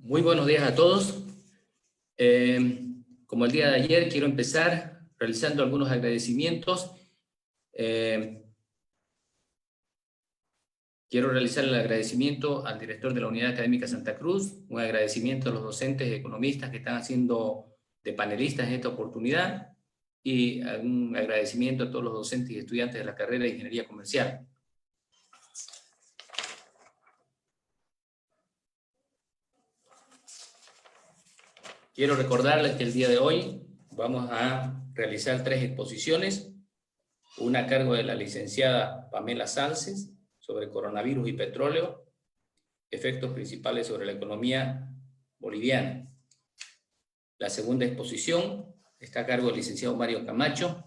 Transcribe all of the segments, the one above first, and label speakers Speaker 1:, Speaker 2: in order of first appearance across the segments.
Speaker 1: Muy buenos días a todos. Como el día de ayer, quiero empezar realizando algunos agradecimientos. Quiero realizar el agradecimiento al director de la Unidad Académica Santa Cruz, un agradecimiento a los docentes y economistas que están haciendo de panelistas en esta oportunidad, y un agradecimiento a todos los docentes y estudiantes de la carrera de Ingeniería Comercial. Quiero recordarles que el día de hoy vamos a realizar 3 exposiciones, una a cargo de la licenciada Pamela Salces sobre coronavirus y petróleo, efectos principales sobre la economía boliviana. La segunda exposición está a cargo del licenciado Mario Camacho.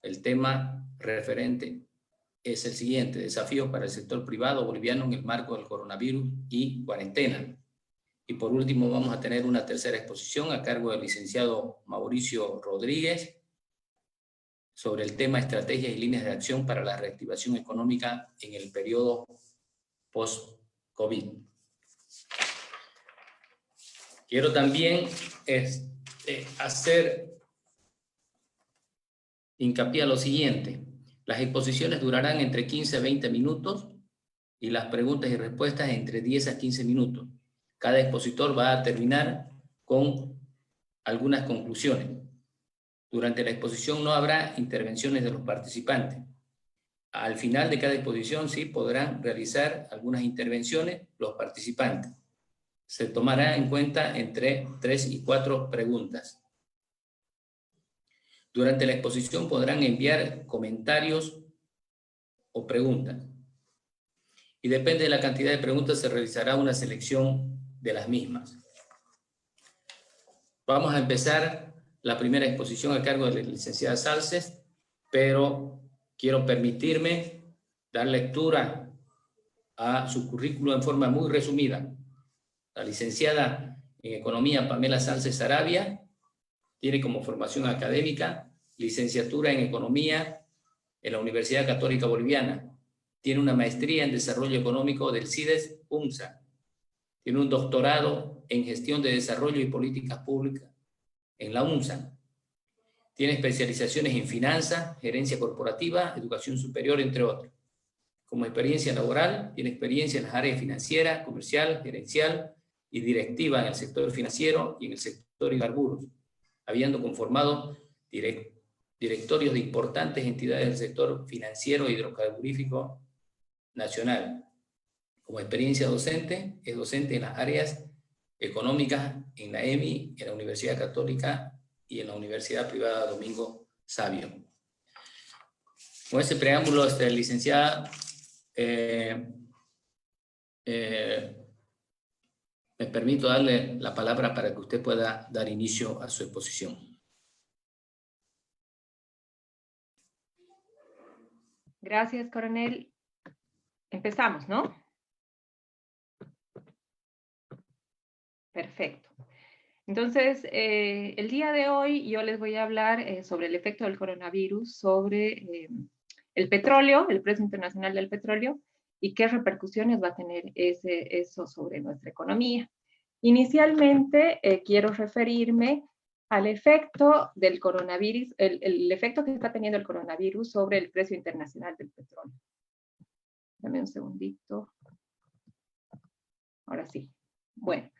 Speaker 1: El tema referente es el siguiente: desafíos para el sector privado boliviano en el marco del coronavirus y cuarentena. Y por último vamos a tener una tercera exposición a cargo del licenciado Mauricio Rodríguez sobre el tema estrategias y líneas de acción para la reactivación económica en el periodo post-COVID. Quiero también hacer hincapié a lo siguiente: las exposiciones durarán entre 15 a 20 minutos y las preguntas y respuestas entre 10 a 15 minutos. Cada expositor va a terminar con algunas conclusiones. Durante la exposición no habrá intervenciones de los participantes. Al final de cada exposición sí podrán realizar algunas intervenciones los participantes. Se tomará en cuenta entre 3 y 4 preguntas. Durante la exposición podrán enviar comentarios o preguntas. Y depende de la cantidad de preguntas, se realizará una selección de las mismas. Vamos a empezar la primera exposición a cargo de la licenciada Salces, pero quiero permitirme dar lectura a su currículo en forma muy resumida. La licenciada en Economía Pamela Salces Sarabia tiene como formación académica licenciatura en Economía en la Universidad Católica Boliviana. Tiene una maestría en Desarrollo Económico del CIDES UNSA. Tiene un doctorado en Gestión de Desarrollo y Políticas Públicas en la UNSA. Tiene especializaciones en Finanzas, Gerencia Corporativa, Educación Superior, entre otros. Como experiencia laboral, tiene experiencia en las áreas financiera, comercial, gerencial y directiva en el sector financiero y en el sector hidrocarburos, habiendo conformado directorios de importantes entidades del sector financiero e hidrocarburífico nacional. Como experiencia docente, es docente en las áreas económicas en la EMI, en la Universidad Católica y en la Universidad Privada Domingo Savio. Con ese preámbulo, licenciada, me permito darle la palabra para que usted pueda dar inicio a su exposición.
Speaker 2: Gracias, coronel. Empezamos, ¿no? Perfecto. Entonces, el día de hoy yo les voy a hablar sobre el efecto del coronavirus sobre el petróleo, el precio internacional del petróleo, y qué repercusiones va a tener eso sobre nuestra economía. Inicialmente, quiero referirme al efecto del coronavirus, el efecto que está teniendo el coronavirus sobre el precio internacional del petróleo. Dame un segundito. Ahora sí. Bueno.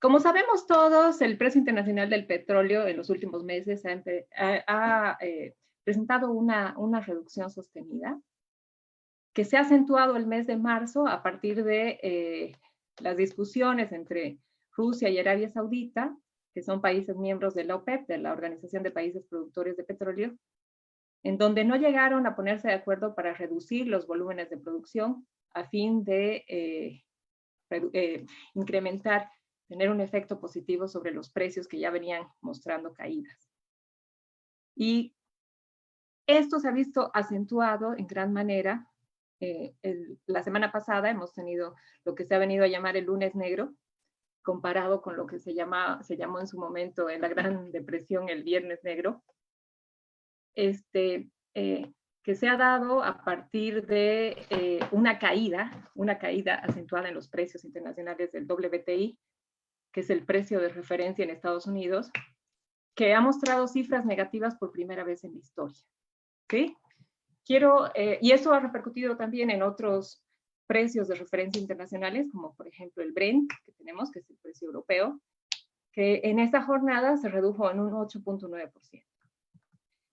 Speaker 2: Como sabemos todos, el precio internacional del petróleo en los últimos meses ha presentado una reducción sostenida que se ha acentuado el mes de marzo a partir de las discusiones entre Rusia y Arabia Saudita, que son países miembros de la OPEP, de la Organización de Países Productores de Petróleo, en donde no llegaron a ponerse de acuerdo para reducir los volúmenes de producción a fin de incrementar, tener un efecto positivo sobre los precios que ya venían mostrando caídas. Y esto se ha visto acentuado en gran manera. La semana pasada hemos tenido lo que se ha venido a llamar el lunes negro, comparado con lo que se llamó en su momento en la Gran Depresión el viernes negro, que se ha dado a partir de una caída acentuada en los precios internacionales del WTI, que es el precio de referencia en Estados Unidos, que ha mostrado cifras negativas por primera vez en la historia. ¿Sí? Y eso ha repercutido también en otros precios de referencia internacionales, como por ejemplo el Brent, que tenemos, que es el precio europeo, que en esta jornada se redujo en un 8.9%.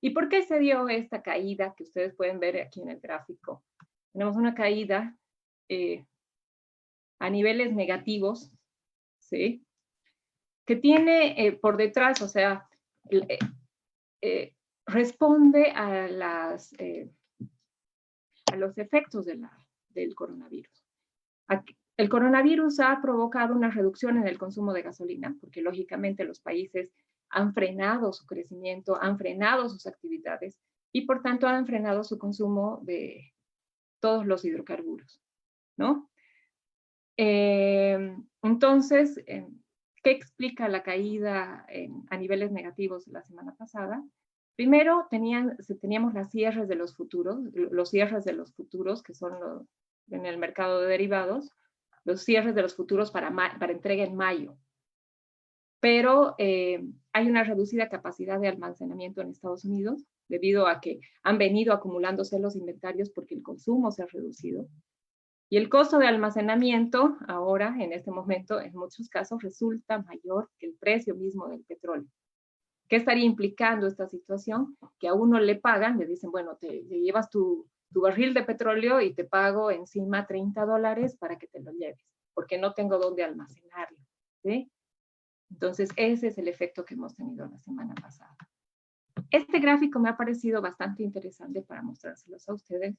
Speaker 2: ¿Y por qué se dio esta caída que ustedes pueden ver aquí en el gráfico? Tenemos una caída a niveles negativos, ¿sí? Que tiene por detrás, o sea, responde a los efectos del coronavirus. El coronavirus ha provocado una reducción en el consumo de gasolina, porque lógicamente los países han frenado su crecimiento, han frenado sus actividades y por tanto han frenado su consumo de todos los hidrocarburos, ¿no? Entonces, ¿qué explica la caída a niveles negativos la semana pasada? Primero, teníamos los cierres de los futuros, que son en el mercado de derivados, los cierres de los futuros para entrega en mayo. Pero hay una reducida capacidad de almacenamiento en Estados Unidos, debido a que han venido acumulándose los inventarios porque el consumo se ha reducido. Y el costo de almacenamiento ahora, en este momento, en muchos casos, resulta mayor que el precio mismo del petróleo. ¿Qué estaría implicando esta situación? Que a uno le pagan, le dicen, bueno, te llevas tu barril de petróleo y te pago encima $30 para que te lo lleves, porque no tengo dónde almacenarlo, ¿sí? Entonces, ese es el efecto que hemos tenido la semana pasada. Este gráfico me ha parecido bastante interesante para mostrárselos a ustedes.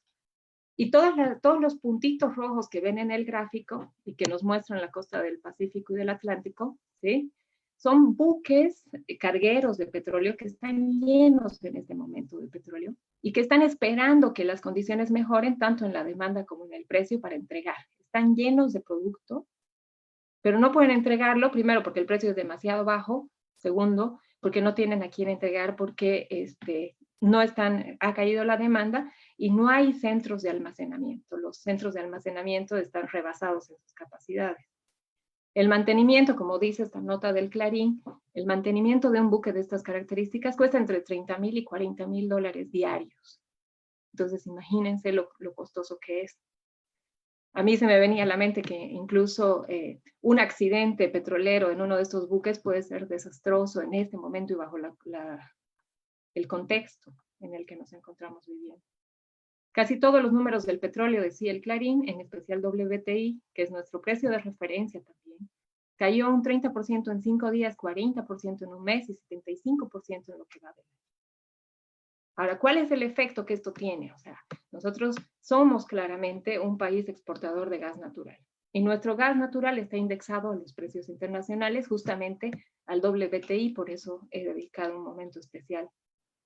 Speaker 2: Y todos los puntitos rojos que ven en el gráfico y que nos muestran la costa del Pacífico y del Atlántico, ¿sí? Son buques cargueros de petróleo que están llenos en este momento de petróleo y que están esperando que las condiciones mejoren tanto en la demanda como en el precio para entregar. Están llenos de producto, pero no pueden entregarlo, primero porque el precio es demasiado bajo, segundo porque no tienen a quién entregar, porque ha caído la demanda y no hay centros de almacenamiento. Los centros de almacenamiento están rebasados en sus capacidades. El mantenimiento, como dice esta nota del Clarín, el mantenimiento de un buque de estas características cuesta entre $30,000 y $40,000 diarios. Entonces, imagínense lo costoso que es. A mí se me venía a la mente que incluso un accidente petrolero en uno de estos buques puede ser desastroso en este momento y bajo el contexto en el que nos encontramos viviendo. Casi todos los números del petróleo, decía el Clarín, en especial WTI, que es nuestro precio de referencia también, cayó un 30% en 5 días, 40% en un mes y 75% en lo que va de año. Ahora, ¿cuál es el efecto que esto tiene? O sea, nosotros somos claramente un país exportador de gas natural. Y nuestro gas natural está indexado a los precios internacionales, justamente al WTI, por eso he dedicado un momento especial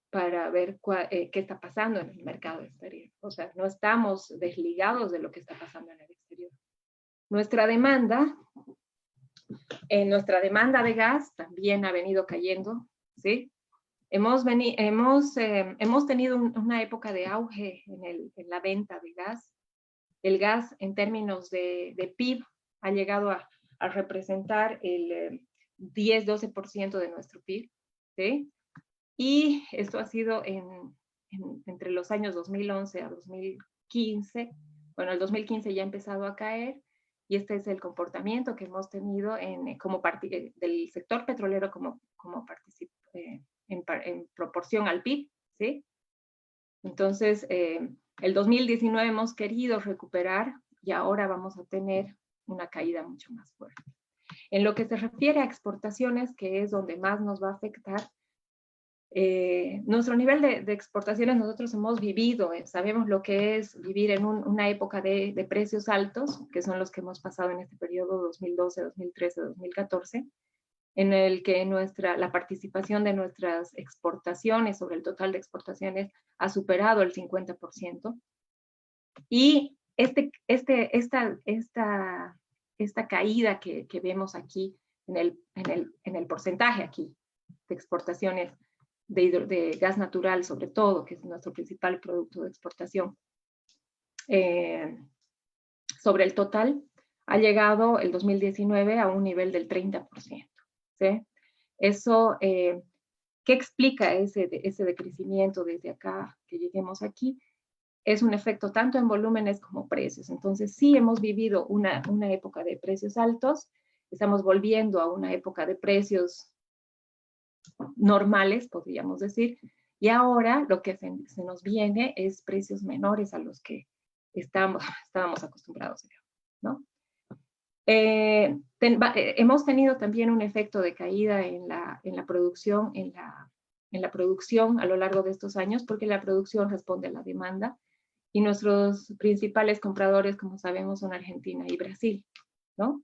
Speaker 2: para ver qué está pasando en el mercado exterior. O sea, no estamos desligados de lo que está pasando en el exterior. Nuestra demanda de gas también ha venido cayendo, ¿sí? Hemos tenido una época de auge en la venta de gas. El gas, en términos de PIB, ha llegado a representar el 10-12% de nuestro PIB, ¿sí? Y esto ha sido entre los años 2011 a 2015. Bueno, el 2015 ya ha empezado a caer, y este es el comportamiento que hemos tenido del sector petrolero en proporción al PIB, ¿sí? Entonces, el 2019 hemos querido recuperar y ahora vamos a tener una caída mucho más fuerte. En lo que se refiere a exportaciones, que es donde más nos va a afectar, nuestro nivel de exportaciones, nosotros hemos vivido, sabemos lo que es vivir en una época de precios altos, que son los que hemos pasado en este periodo 2012, 2013, 2014, en el que la participación de nuestras exportaciones sobre el total de exportaciones ha superado el 50%. Y esta caída que vemos aquí en el porcentaje aquí de exportaciones de gas natural, sobre todo, que es nuestro principal producto de exportación, sobre el total, ha llegado el 2019 a un nivel del 30%. ¿Sí? Eso, ¿qué explica ese decrecimiento desde acá que lleguemos aquí? Es un efecto tanto en volúmenes como precios. Entonces, sí hemos vivido una época de precios altos, estamos volviendo a una época de precios normales, podríamos decir, y ahora lo que se nos viene es precios menores a los que estábamos acostumbrados, ¿no? Hemos tenido también un efecto de caída en la producción, en la producción a lo largo de estos años, porque la producción responde a la demanda, y nuestros principales compradores, como sabemos, son Argentina y Brasil, ¿no?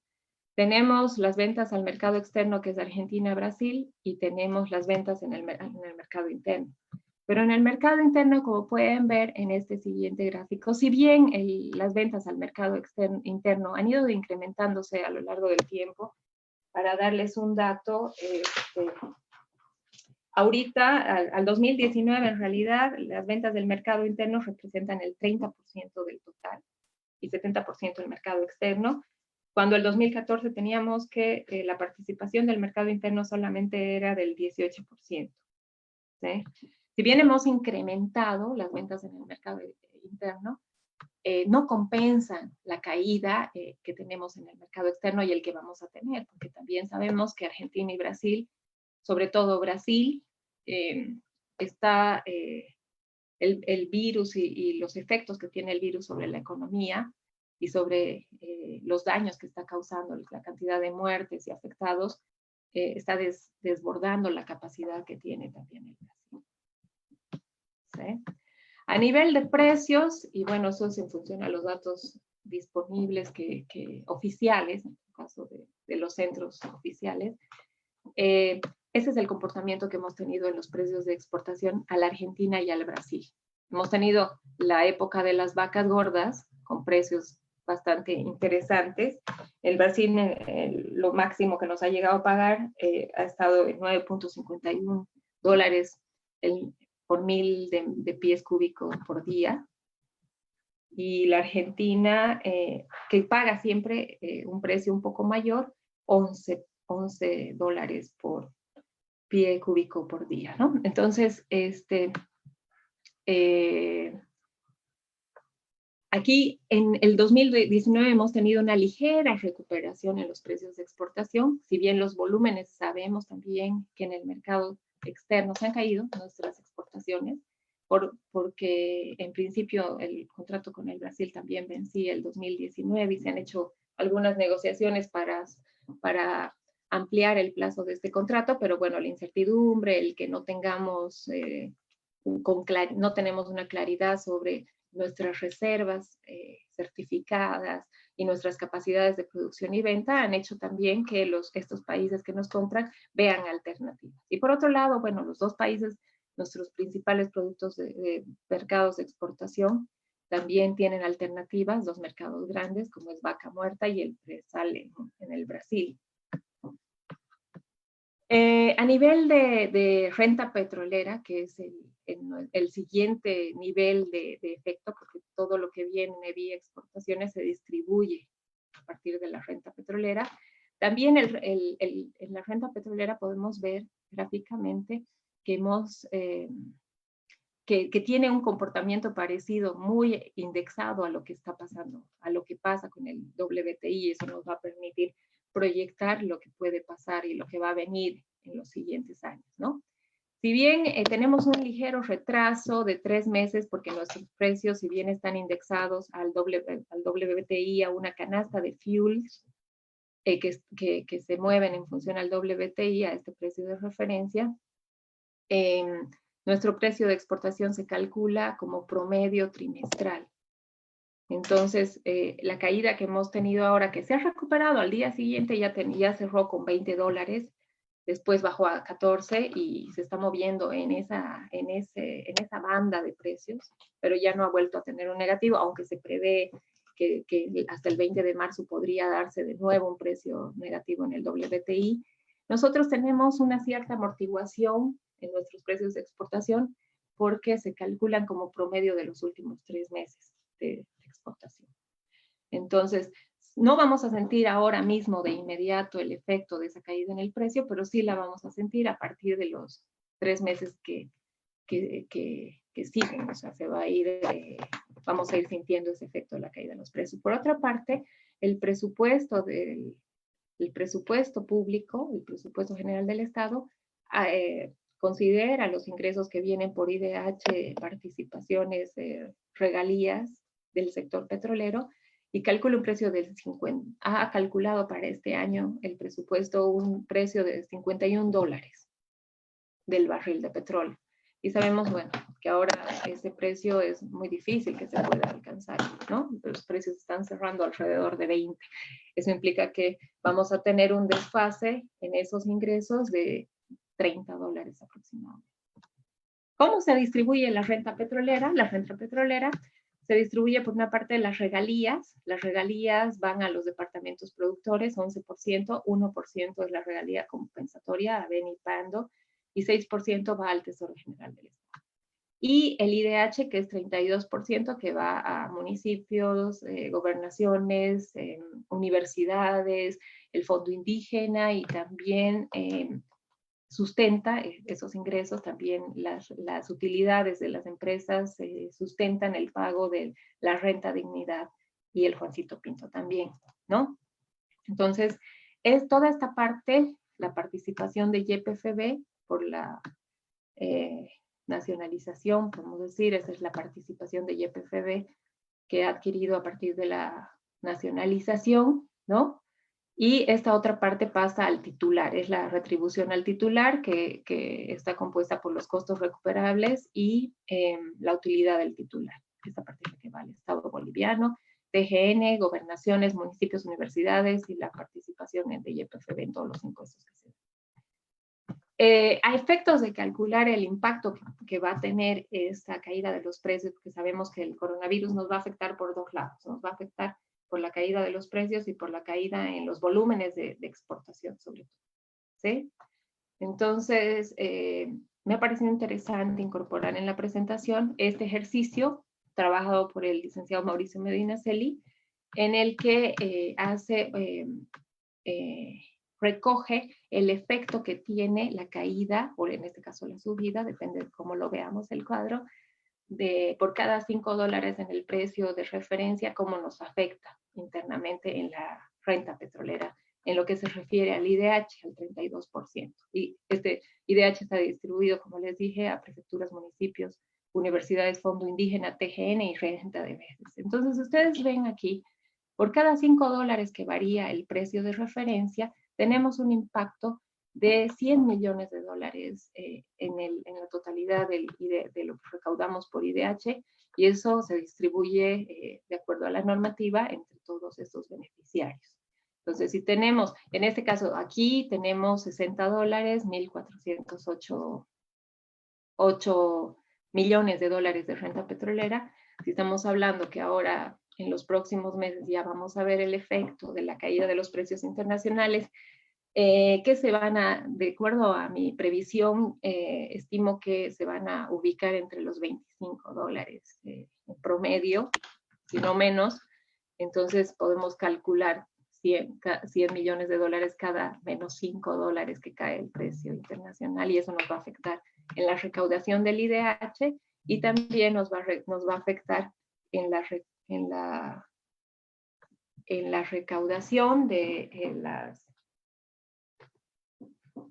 Speaker 2: Tenemos las ventas al mercado externo, que es Argentina-Brasil, y tenemos las ventas en el mercado interno. Pero en el mercado interno, como pueden ver en este siguiente gráfico, si bien las ventas al mercado interno han ido incrementándose a lo largo del tiempo, para darles un dato, ahorita, al 2019, en realidad, las ventas del mercado interno representan el 30% del total y 70% del mercado externo, cuando el 2014 teníamos que la participación del mercado interno solamente era del 18%. ¿Sí? Si bien hemos incrementado las ventas en el mercado interno, no compensan la caída que tenemos en el mercado externo y el que vamos a tener, porque también sabemos que Argentina y Brasil, sobre todo Brasil, está el virus y los efectos que tiene el virus sobre la economía y sobre los daños que está causando, la cantidad de muertes y afectados, está desbordando la capacidad que tiene también el Brasil. ¿Sí? A nivel de precios, y bueno, eso es en función a los datos disponibles oficiales, en el caso de los centros oficiales, ese es el comportamiento que hemos tenido en los precios de exportación a la Argentina y al Brasil. Hemos tenido la época de las vacas gordas, con precios bastante interesantes. El Brasil, lo máximo que nos ha llegado a pagar, ha estado en $9.51 por 1000 de pies cúbicos por día. Y la Argentina, que paga siempre un precio un poco mayor, $11 por pie cúbico por día, ¿no? Entonces, aquí en el 2019 hemos tenido una ligera recuperación en los precios de exportación, si bien los volúmenes sabemos también que en el mercado externo se han caído nuestras exportaciones, porque en principio el contrato con el Brasil también vencía el 2019 y se han hecho algunas negociaciones para ampliar el plazo de este contrato, pero bueno, la incertidumbre, el que no tengamos, no tenemos una claridad sobre nuestras reservas certificadas y nuestras capacidades de producción y venta han hecho también que estos países que nos compran vean alternativas. Y por otro lado, bueno, los dos países, nuestros principales productos de mercados de exportación, también tienen alternativas, dos mercados grandes, como es vaca muerta y el presal en el Brasil. A nivel de renta petrolera, que es el siguiente nivel de efecto, porque todo lo que viene vía exportaciones se distribuye a partir de la renta petrolera, también en la renta petrolera podemos ver gráficamente que que tiene un comportamiento parecido, muy indexado a lo que está pasando, a lo que pasa con el WTI. Eso nos va a permitir proyectar lo que puede pasar y lo que va a venir en los siguientes años, ¿no? Si bien tenemos un ligero retraso de 3 meses, porque nuestros precios, si bien están indexados al WTI, a una canasta de fuels que se mueven en función al WTI, a este precio de referencia, nuestro precio de exportación se calcula como promedio trimestral. Entonces, la caída que hemos tenido ahora, que se ha recuperado al día siguiente, ya cerró con $20, después bajó a 14 y se está moviendo en esa banda de precios, pero ya no ha vuelto a tener un negativo, aunque se prevé que hasta el 20 de marzo podría darse de nuevo un precio negativo en el WTI. Nosotros tenemos una cierta amortiguación en nuestros precios de exportación porque se calculan como promedio de los últimos 3 meses de exportación. Entonces, No vamos a sentir ahora mismo de inmediato el efecto de esa caída en el precio, pero sí la vamos a sentir a partir de los 3 meses que siguen. O sea, se va a ir, vamos a ir sintiendo ese efecto de la caída de los precios. Por otra parte, el presupuesto público, el presupuesto general del Estado, considera los ingresos que vienen por IDH, participaciones, regalías del sector petrolero, y calcula un precio del 50, ha calculado para este año el presupuesto un precio de $51 del barril de petróleo. Y sabemos, bueno, que ahora ese precio es muy difícil que se pueda alcanzar, ¿no? Los precios están cerrando alrededor de 20. Eso implica que vamos a tener un desfase en esos ingresos de $30 aproximadamente. ¿Cómo se distribuye la renta petrolera? La renta petrolera se distribuye por una parte de las regalías. Las regalías van a los departamentos productores, 11%, 1% es la regalía compensatoria a Beni y Pando, y 6% va al Tesoro General del Estado. Y el IDH, que es 32%, que va a municipios, gobernaciones, universidades, el Fondo Indígena, y también sustenta esos ingresos, también las utilidades de las empresas sustentan el pago de la renta dignidad y el Juancito Pinto también, ¿no? Entonces, es toda esta parte, la participación de YPFB por la nacionalización, podemos decir, esa es la participación de YPFB que ha adquirido a partir de la nacionalización, ¿no? Y esta otra parte pasa al titular, es la retribución al titular, que está compuesta por los costos recuperables y la utilidad del titular. Esta parte es la que va al Estado boliviano, TGN, gobernaciones, municipios, universidades, y la participación de YPFB en todos los impuestos que se dan. A efectos de calcular el impacto que va a tener esta caída de los precios, porque sabemos que el coronavirus nos va a afectar por dos lados, nos va a afectar por la caída de los precios y por la caída en los volúmenes de exportación, sobre todo, ¿sí? Entonces, me ha parecido interesante incorporar en la presentación este ejercicio trabajado por el licenciado Mauricio Medinaceli, en el que recoge el efecto que tiene la caída, o en este caso la subida, depende de cómo lo veamos el cuadro, por cada $5 en el precio de referencia, cómo nos afecta internamente en la renta petrolera, en lo que se refiere al IDH, al 32%. Y este IDH está distribuido, como les dije, a prefecturas, municipios, universidades, Fondo Indígena, TGN y renta de bienes. Entonces, ustedes ven aquí, por cada $5 que varía el precio de referencia, tenemos un impacto de $100 millones en la totalidad de lo que recaudamos por IDH, y eso se distribuye de acuerdo a la normativa entre todos estos beneficiarios. Entonces, si tenemos, en este caso aquí tenemos $60, 1.408 millones de dólares de renta petrolera. Si estamos hablando que ahora en los próximos meses ya vamos a ver el efecto de la caída de los precios internacionales, que se van a, de acuerdo a mi previsión, estimo que se van a ubicar entre los $25 en promedio, si no menos. Entonces podemos calcular 100 millones de dólares cada menos $5 que cae el precio internacional, y eso nos va a afectar en la recaudación del IDH, y también nos va a afectar en la recaudación de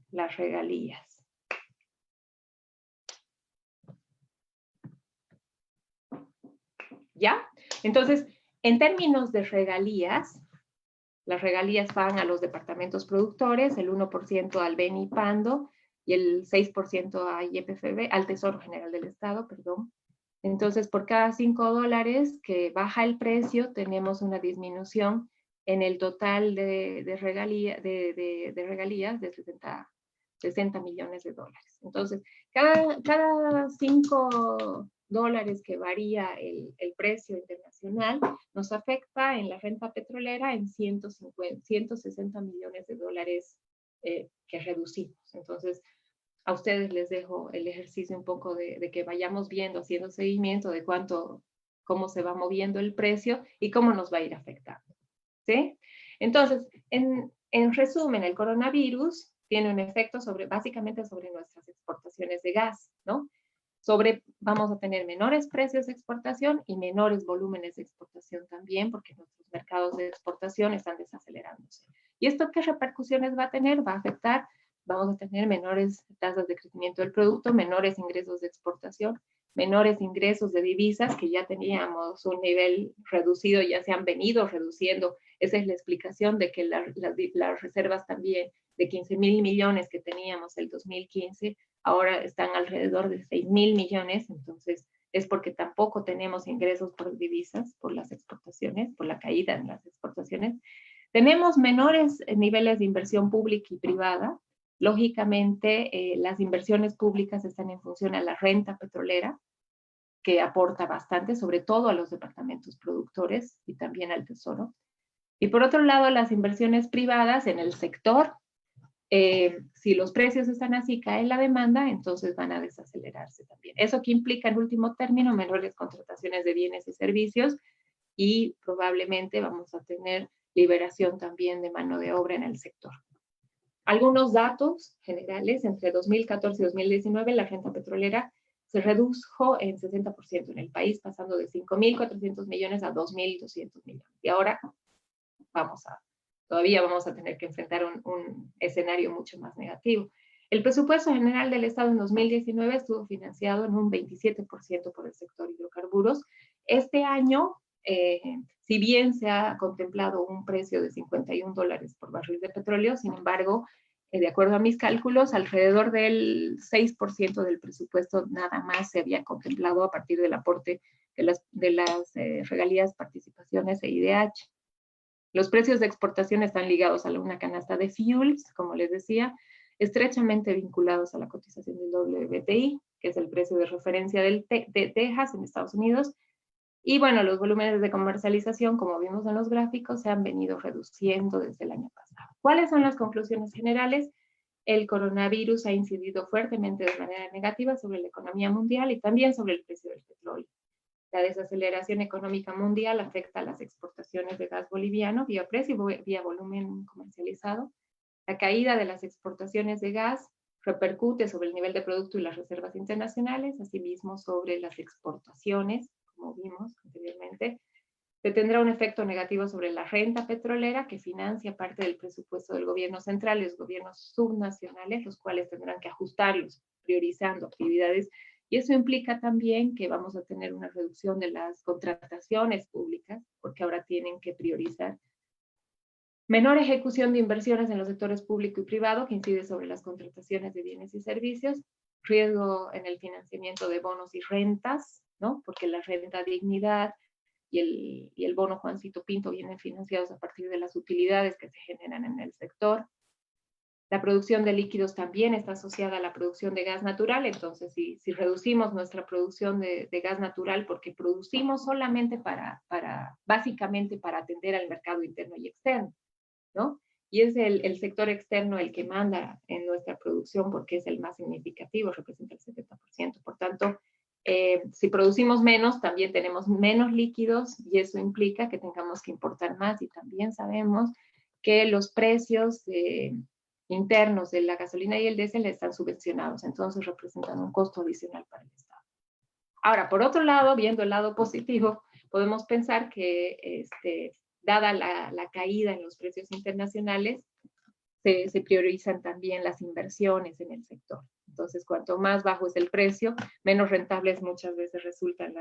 Speaker 2: las regalías. ¿Ya? Entonces, en términos de regalías, las regalías van a los departamentos productores, el 1% al Beni y Pando, y el 6% a YPFB, al Tesoro General del Estado, perdón. Entonces, por cada $5 que baja el precio, tenemos una disminución en el total de regalías de 60 millones de dólares. Entonces, cada $5 que varía el precio internacional nos afecta en la renta petrolera en 160 millones de dólares que reducimos. Entonces, a ustedes les dejo el ejercicio un poco de que vayamos viendo, haciendo seguimiento de cómo se va moviendo el precio y cómo nos va a ir afectando. ¿sí? Entonces, en resumen, el coronavirus tiene un efecto básicamente sobre nuestras exportaciones de gas, ¿no? Vamos a tener menores precios de exportación y menores volúmenes de exportación también, porque nuestros mercados de exportación están desacelerándose. ¿Y esto qué repercusiones va a tener? Va a afectar, vamos a tener menores tasas de crecimiento del producto, menores ingresos de exportación, menores ingresos de divisas, que ya teníamos un nivel reducido, ya se han venido reduciendo. Esa es la explicación de que las reservas también de 15.000 millones que teníamos el 2015, ahora están alrededor de 6.000 millones, entonces es porque tampoco tenemos ingresos por divisas, por las exportaciones, por la caída en las exportaciones. Tenemos menores niveles de inversión pública y privada. Lógicamente, las inversiones públicas están en función a la renta petrolera, que aporta bastante, sobre todo a los departamentos productores y también al Tesoro. Y por otro lado, las inversiones privadas en el sector, si los precios están así, cae la demanda, entonces van a desacelerarse también. Eso que implica, en último término, menores contrataciones de bienes y servicios, y probablemente vamos a tener liberación también de mano de obra en el sector. Algunos datos generales: entre 2014 y 2019 la renta petrolera se redujo en 60% en el país, pasando de 5.400 millones a 2.200 millones. Y ahora todavía vamos a tener que enfrentar un escenario mucho más negativo. El presupuesto general del Estado en 2019 estuvo financiado en un 27% por el sector hidrocarburos. Este año, si bien se ha contemplado un precio de $51 por barril de petróleo, sin embargo, de acuerdo a mis cálculos, alrededor del 6% del presupuesto nada más se había contemplado a partir del aporte de las regalías, participaciones e IDH. Los precios de exportación están ligados a una canasta de fuels, como les decía, estrechamente vinculados a la cotización del WTI, que es el precio de referencia de Texas en Estados Unidos. Y bueno, los volúmenes de comercialización, como vimos en los gráficos, se han venido reduciendo desde el año pasado. ¿Cuáles son las conclusiones generales? El coronavirus ha incidido fuertemente de manera negativa sobre la economía mundial y también sobre el precio del petróleo. La desaceleración económica mundial afecta a las exportaciones de gas boliviano vía precio y vía volumen comercializado. La caída de las exportaciones de gas repercute sobre el nivel de producto y las reservas internacionales, asimismo sobre las exportaciones, como vimos anteriormente. Se tendrá un efecto negativo sobre la renta petrolera, que financia parte del presupuesto del gobierno central y los gobiernos subnacionales, los cuales tendrán que ajustarlos, priorizando actividades. Y eso implica también que vamos a tener una reducción de las contrataciones públicas, porque ahora tienen que priorizar. Menor ejecución de inversiones en los sectores público y privado, que incide sobre las contrataciones de bienes y servicios. Riesgo en el financiamiento de bonos y rentas, ¿no? Porque la renta dignidad y el bono Juancito Pinto vienen financiados a partir de las utilidades que se generan en el sector. La producción de líquidos también está asociada a la producción de gas natural, entonces si reducimos nuestra producción de gas natural, porque producimos solamente básicamente para atender al mercado interno y externo, ¿no? Y es el sector externo el que manda en nuestra producción, porque es el más significativo, representa el 70%. Por tanto, si producimos menos, también tenemos menos líquidos, y eso implica que tengamos que importar más. Y también sabemos que los precios internos de la gasolina y el diésel están subvencionados, entonces representan un costo adicional para el Estado. Ahora, por otro lado, viendo el lado positivo, podemos pensar que dada la caída en los precios internacionales, se priorizan también las inversiones en el sector. Entonces, cuanto más bajo es el precio, menos rentables muchas veces resultan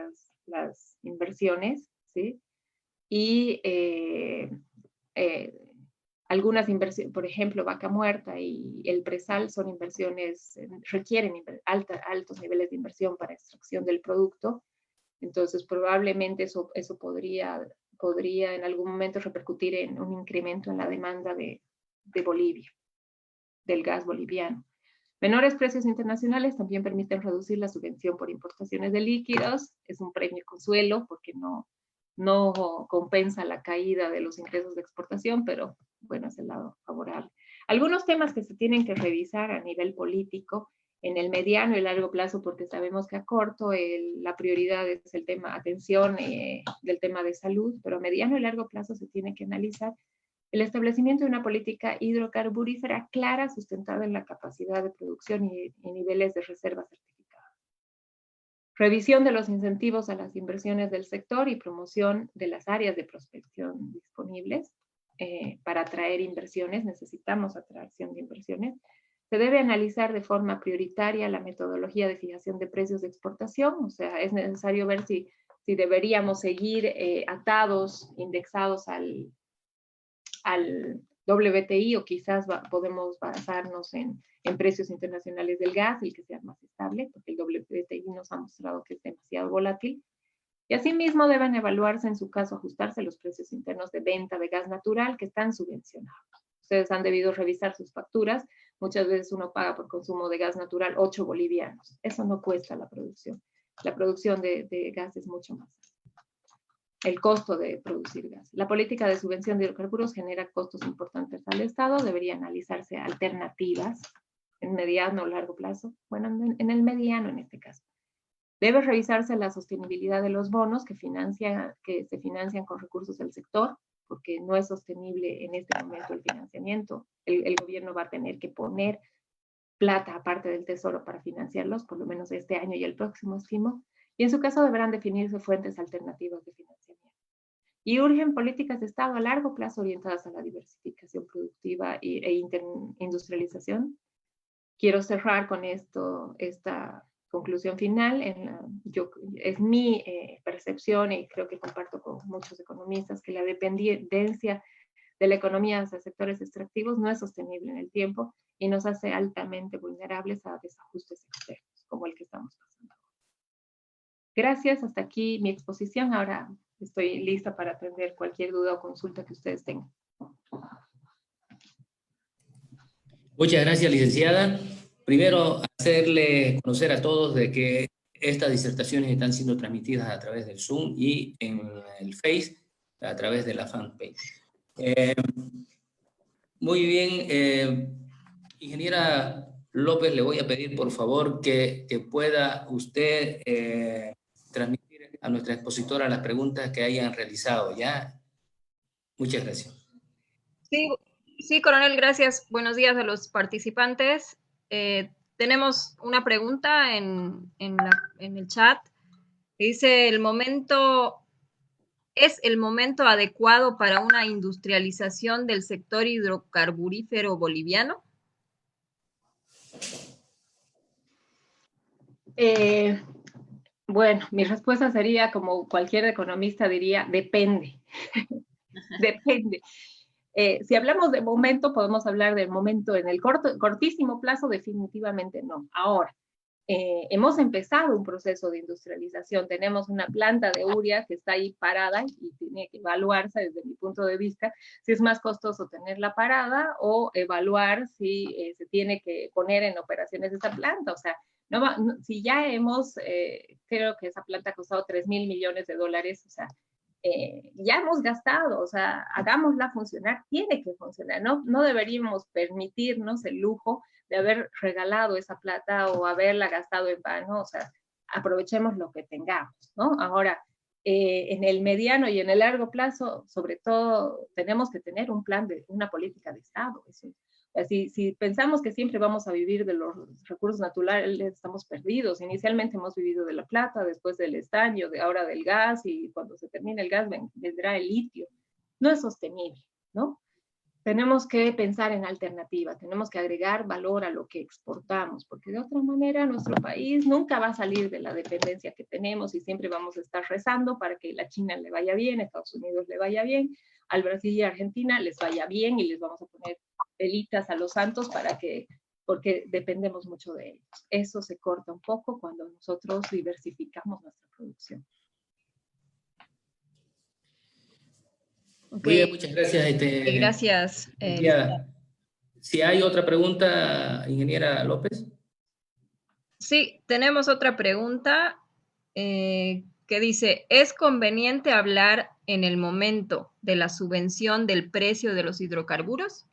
Speaker 2: las inversiones, ¿sí? Y algunas inversiones, por ejemplo, Vaca Muerta y el presal, son inversiones, requieren altos niveles de inversión para extracción del producto. Entonces, probablemente eso podría en algún momento repercutir en un incremento en la demanda de Bolivia, del gas boliviano. Menores precios internacionales también permiten reducir la subvención por importaciones de líquidos. Es un premio consuelo porque no compensa la caída de los ingresos de exportación, pero bueno, es el lado favorable. Algunos temas que se tienen que revisar a nivel político en el mediano y largo plazo, porque sabemos que a corto la prioridad es el tema atención del tema de salud, pero a mediano y largo plazo se tiene que analizar el establecimiento de una política hidrocarburífera clara, sustentada en la capacidad de producción y niveles de reservas certificadas. Revisión de los incentivos a las inversiones del sector y promoción de las áreas de prospección disponibles para atraer inversiones. Necesitamos atracción de inversiones. Se debe analizar de forma prioritaria la metodología de fijación de precios de exportación, o sea, es necesario ver si deberíamos seguir atados, indexados al WTI, o quizás podemos basarnos en precios internacionales del gas, el que sea más estable, porque el WTI nos ha mostrado que es demasiado volátil. Y asimismo deben evaluarse, en su caso, ajustarse los precios internos de venta de gas natural que están subvencionados. Ustedes han debido revisar sus facturas. Muchas veces uno paga por consumo de gas natural 8 bolivianos. Eso no cuesta la producción. La producción de gas es mucho más. El costo de producir gas. La política de subvención de hidrocarburos genera costos importantes al Estado. Debería analizarse alternativas en mediano o largo plazo. Bueno, en el mediano en este caso. Debe revisarse la sostenibilidad de los bonos que se financian con recursos del sector, porque no es sostenible en este momento el financiamiento. El gobierno va a tener que poner plata aparte del tesoro para financiarlos, por lo menos este año y el próximo, estimo. Y en su caso deberán definirse fuentes alternativas de financiamiento. Y urgen políticas de Estado a largo plazo orientadas a la diversificación productiva e industrialización. Quiero cerrar con esta conclusión final. Es mi percepción, y creo que comparto con muchos economistas, que la dependencia de la economía hacia sectores extractivos no es sostenible en el tiempo y nos hace altamente vulnerables a desajustes externos, como el que estamos pasando. Gracias, hasta aquí mi exposición. Ahora estoy lista para atender cualquier duda o consulta que ustedes tengan.
Speaker 1: Muchas gracias, licenciada. Primero, hacerle conocer a todos de que estas disertaciones están siendo transmitidas a través del Zoom y en el Face, a través de la fanpage. Muy bien, ingeniera López, le voy a pedir por favor que pueda usted transmitir a nuestra expositora las preguntas que hayan realizado, ¿ya? Muchas gracias.
Speaker 3: Sí, coronel, gracias. Buenos días a los participantes. Tenemos una pregunta en el chat. Dice, ¿es el momento adecuado para una industrialización del sector hidrocarburífero boliviano?
Speaker 2: Bueno, mi respuesta sería, como cualquier economista diría, depende. Depende. Si hablamos de momento, podemos hablar del momento en el cortísimo plazo, definitivamente no. Ahora, hemos empezado un proceso de industrialización. Tenemos una planta de urea que está ahí parada y tiene que evaluarse desde mi punto de vista si es más costoso tenerla parada o evaluar si se tiene que poner en operaciones esa planta. O sea, si ya creo que esa planta ha costado $3.000 millones, o sea, ya hemos gastado, o sea, hagámosla funcionar, tiene que funcionar, no deberíamos permitirnos el lujo de haber regalado esa plata o haberla gastado en vano, o sea, aprovechemos lo que tengamos, ¿no? Ahora, en el mediano y en el largo plazo, sobre todo, tenemos que tener un plan una política de Estado. Si pensamos que siempre vamos a vivir de los recursos naturales, estamos perdidos. Inicialmente hemos vivido de la plata, después del estaño, ahora del gas, y cuando se termine el gas vendrá el litio. No es sostenible, ¿no? Tenemos que pensar en alternativas, tenemos que agregar valor a lo que exportamos, porque de otra manera nuestro país nunca va a salir de la dependencia que tenemos y siempre vamos a estar rezando para que a la China le vaya bien, a Estados Unidos le vaya bien, al Brasil y a Argentina les vaya bien, y les vamos a poner velitas a los santos porque dependemos mucho de ellos. Eso se corta un poco cuando nosotros diversificamos nuestra producción.
Speaker 1: Okay. Muy bien, muchas gracias.
Speaker 3: Gracias.
Speaker 1: Si hay otra pregunta, ingeniera López.
Speaker 3: Sí, tenemos otra pregunta que dice, ¿es conveniente hablar en el momento de la subvención del precio de los hidrocarburos?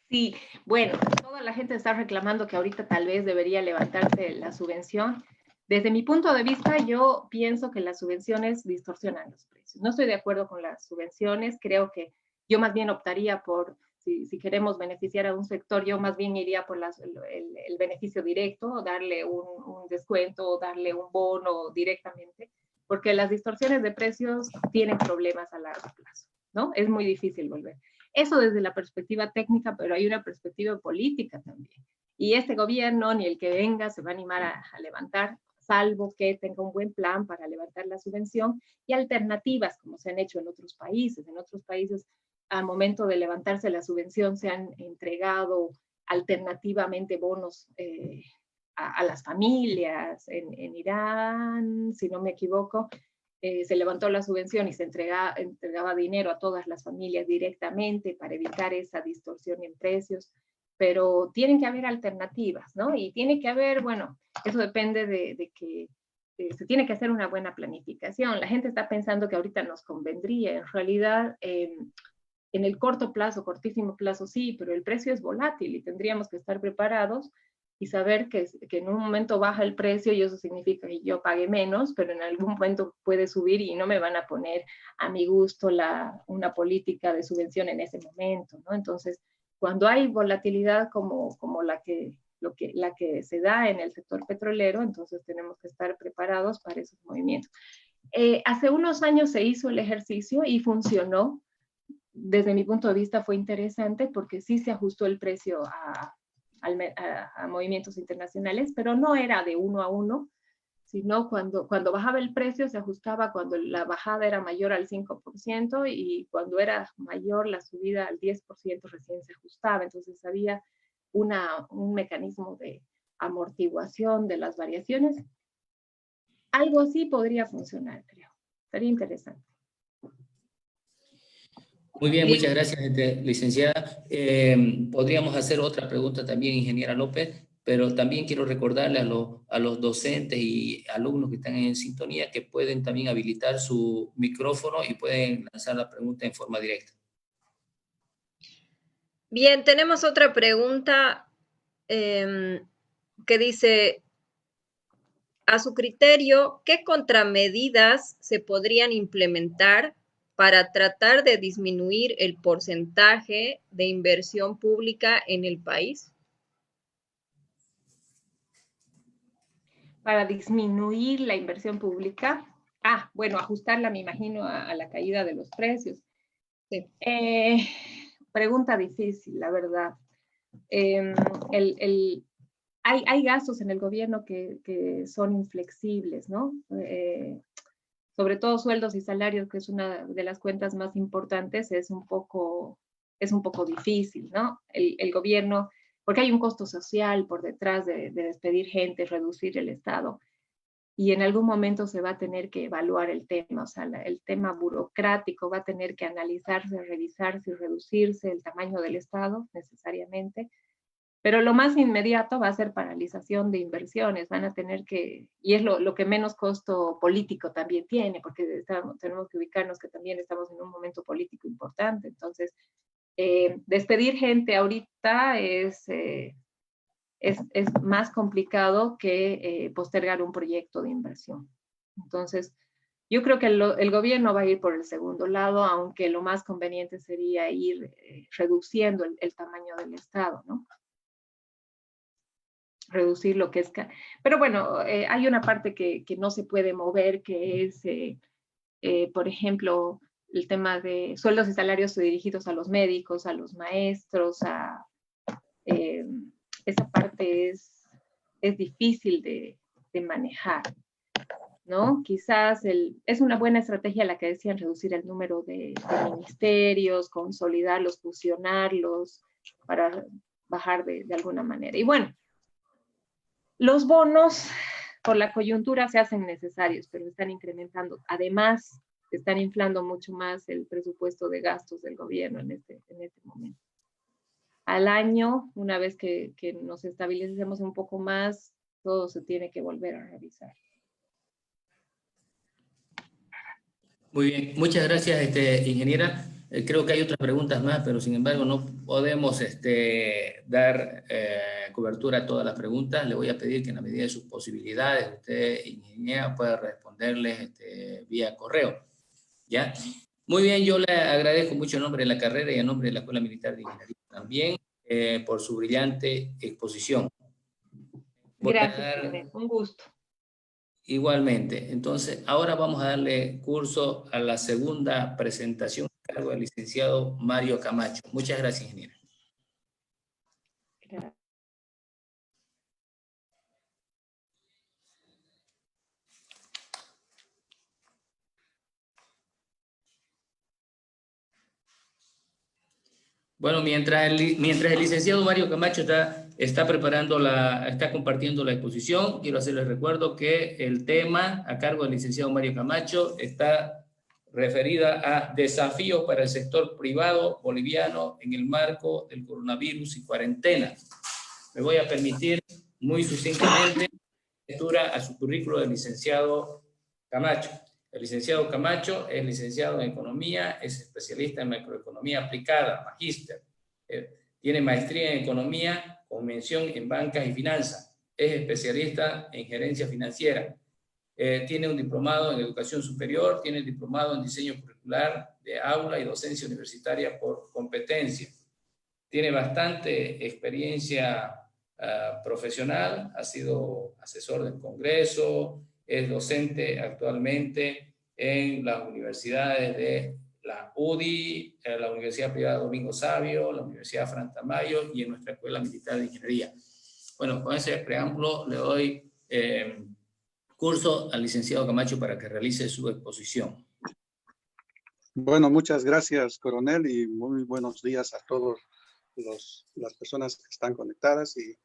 Speaker 2: Sí, bueno, toda la gente está reclamando que ahorita tal vez debería levantarse la subvención. Desde mi punto de vista, yo pienso que las subvenciones distorsionan los precios. No estoy de acuerdo con las subvenciones, creo que yo más bien optaría por, si queremos beneficiar a un sector, yo más bien iría por el beneficio directo, darle un descuento o darle un bono directamente, porque las distorsiones de precios tienen problemas a largo plazo, ¿no? Es muy difícil volver. Eso desde la perspectiva técnica, pero hay una perspectiva política también. Y este gobierno, ni el que venga, se va a animar a levantar, salvo que tenga un buen plan para levantar la subvención y alternativas, como se han hecho en otros países. En otros países, al momento de levantarse la subvención, se han entregado alternativamente bonos a las familias. En Irán, si no me equivoco, se levantó la subvención y se entregaba dinero a todas las familias directamente para evitar esa distorsión en precios, pero tienen que haber alternativas, ¿no? Y tiene que haber, bueno, eso depende de que se tiene que hacer una buena planificación. La gente está pensando que ahorita nos convendría, en realidad, en el corto plazo, cortísimo plazo, sí, pero el precio es volátil y tendríamos que estar preparados y saber que en un momento baja el precio y eso significa que yo pague menos, pero en algún momento puede subir y no me van a poner a mi gusto una política de subvención en ese momento, ¿no? Entonces, cuando hay volatilidad como la que se da en el sector petrolero, entonces tenemos que estar preparados para esos movimientos. Hace unos años se hizo el ejercicio y funcionó. Desde mi punto de vista fue interesante porque sí se ajustó el precio a movimientos internacionales, pero no era de 1 a 1, sino cuando bajaba el precio se ajustaba cuando la bajada era mayor al 5% y cuando era mayor la subida al 10% recién se ajustaba. Entonces había un mecanismo de amortiguación de las variaciones. Algo así podría funcionar, creo. Sería interesante.
Speaker 1: Muy bien,
Speaker 3: Bien,
Speaker 1: muchas gracias, licenciada. Podríamos hacer otra pregunta también, ingeniera López, pero también quiero recordarle a los docentes y alumnos que están en sintonía que pueden también habilitar su micrófono y pueden lanzar la pregunta en forma directa.
Speaker 3: bien, tenemos otra pregunta que dice, a su criterio, ¿qué contramedidas se podrían implementar para tratar de disminuir el porcentaje de inversión pública en el país?
Speaker 2: Para disminuir la inversión pública. Bueno, ajustarla, me imagino, a la caída de los precios.
Speaker 3: Sí.
Speaker 2: Pregunta difícil, la verdad. Hay gastos en el gobierno que son inflexibles, ¿no? Sobre todo sueldos y salarios, que es una de las cuentas más importantes, es un poco difícil, ¿no? El gobierno, porque hay un costo social por detrás de despedir gente, reducir el Estado, y en algún momento se va a tener que evaluar el tema, o sea, el tema burocrático va a tener que analizarse, revisarse y reducirse el tamaño del Estado necesariamente. Pero lo más inmediato va a ser paralización de inversiones, van a tener que, y es lo que menos costo político también tiene, porque tenemos que ubicarnos que también estamos en un momento político importante. Entonces, despedir gente ahorita es más complicado que postergar un proyecto de inversión. Entonces, yo creo que el gobierno va a ir por el segundo lado, aunque lo más conveniente sería ir reduciendo el tamaño del Estado, ¿no? Reducir lo que es... Pero bueno, hay una parte que no se puede mover, que es, por ejemplo, el tema de sueldos y salarios dirigidos a los médicos, a los maestros, esa parte es difícil de manejar, ¿no? Quizás es una buena estrategia la que decían, reducir el número de ministerios, consolidarlos, fusionarlos, para bajar de alguna manera. Y bueno, los bonos por la coyuntura se hacen necesarios, pero están incrementando. Además, están inflando mucho más el presupuesto de gastos del gobierno en este momento. Al año, una vez que nos estabilicemos un poco más, todo se tiene que volver a revisar.
Speaker 1: Muy bien, muchas gracias, ingeniera. Creo que hay otras preguntas más, pero sin embargo no podemos dar cobertura a todas las preguntas. Le voy a pedir que en la medida de sus posibilidades, usted, ingeniera, pueda responderles vía correo. ¿Ya? Muy bien, yo le agradezco mucho en nombre de la carrera y en nombre de la Escuela Militar de Ingeniería también por su brillante exposición. Voy a
Speaker 2: Gracias,
Speaker 1: dar
Speaker 2: coronel. Un gusto.
Speaker 1: igualmente. Entonces, ahora vamos a darle curso a la segunda presentación a cargo del licenciado Mario Camacho. Muchas gracias, ingeniero.
Speaker 2: Gracias.
Speaker 1: Bueno, mientras el licenciado Mario Camacho está compartiendo la exposición, quiero hacerles recuerdo que el tema a cargo del licenciado Mario Camacho está referida a desafíos para el sector privado boliviano en el marco del coronavirus y cuarentena. Me voy a permitir muy sucintamente lectura a su currículo del licenciado Camacho. El licenciado Camacho es licenciado en Economía, es especialista en Macroeconomía Aplicada, magíster. Tiene maestría en Economía con mención en Bancas y Finanzas. Es especialista en Gerencia Financiera. Tiene un diplomado en Educación Superior, tiene el diplomado en Diseño Curricular de Aula y Docencia Universitaria por competencia. Tiene bastante experiencia profesional, ha sido asesor del Congreso, es docente actualmente en las universidades de la UDI, la Universidad Privada Domingo Savio, la Universidad Fran Tamayo y en nuestra Escuela Militar de Ingeniería. Bueno, con ese preámbulo le doy curso al licenciado Camacho para que realice su exposición.
Speaker 4: Bueno, muchas gracias, coronel, y muy buenos días a todos las personas que están conectadas y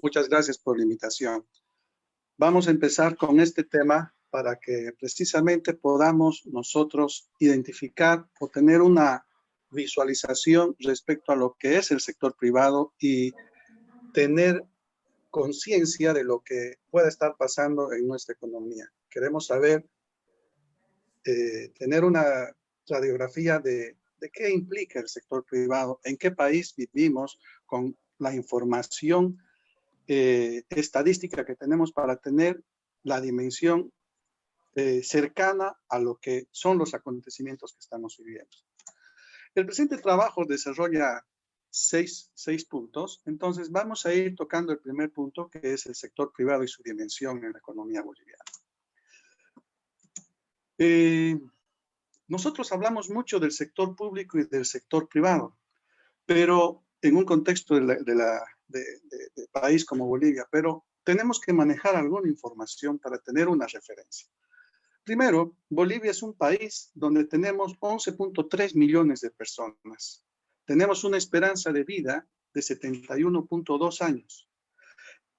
Speaker 4: muchas gracias por la invitación. Vamos a empezar con este tema para que precisamente podamos nosotros identificar o tener una visualización respecto a lo que es el sector privado y tener conciencia de lo que pueda estar pasando en nuestra economía. Queremos saber, tener una radiografía de qué implica el sector privado, en qué país vivimos, con la información estadística que tenemos para tener la dimensión cercana a lo que son los acontecimientos que estamos viviendo. El presente trabajo desarrolla seis puntos, entonces vamos a ir tocando el primer punto, que es el sector privado y su dimensión en la economía boliviana. Nosotros hablamos mucho del sector público y del sector privado, pero en un contexto de país como Bolivia, pero tenemos que manejar alguna información para tener una referencia. Primero, Bolivia es un país donde tenemos 11.3 millones de personas. Tenemos una esperanza de vida de 71.2 años.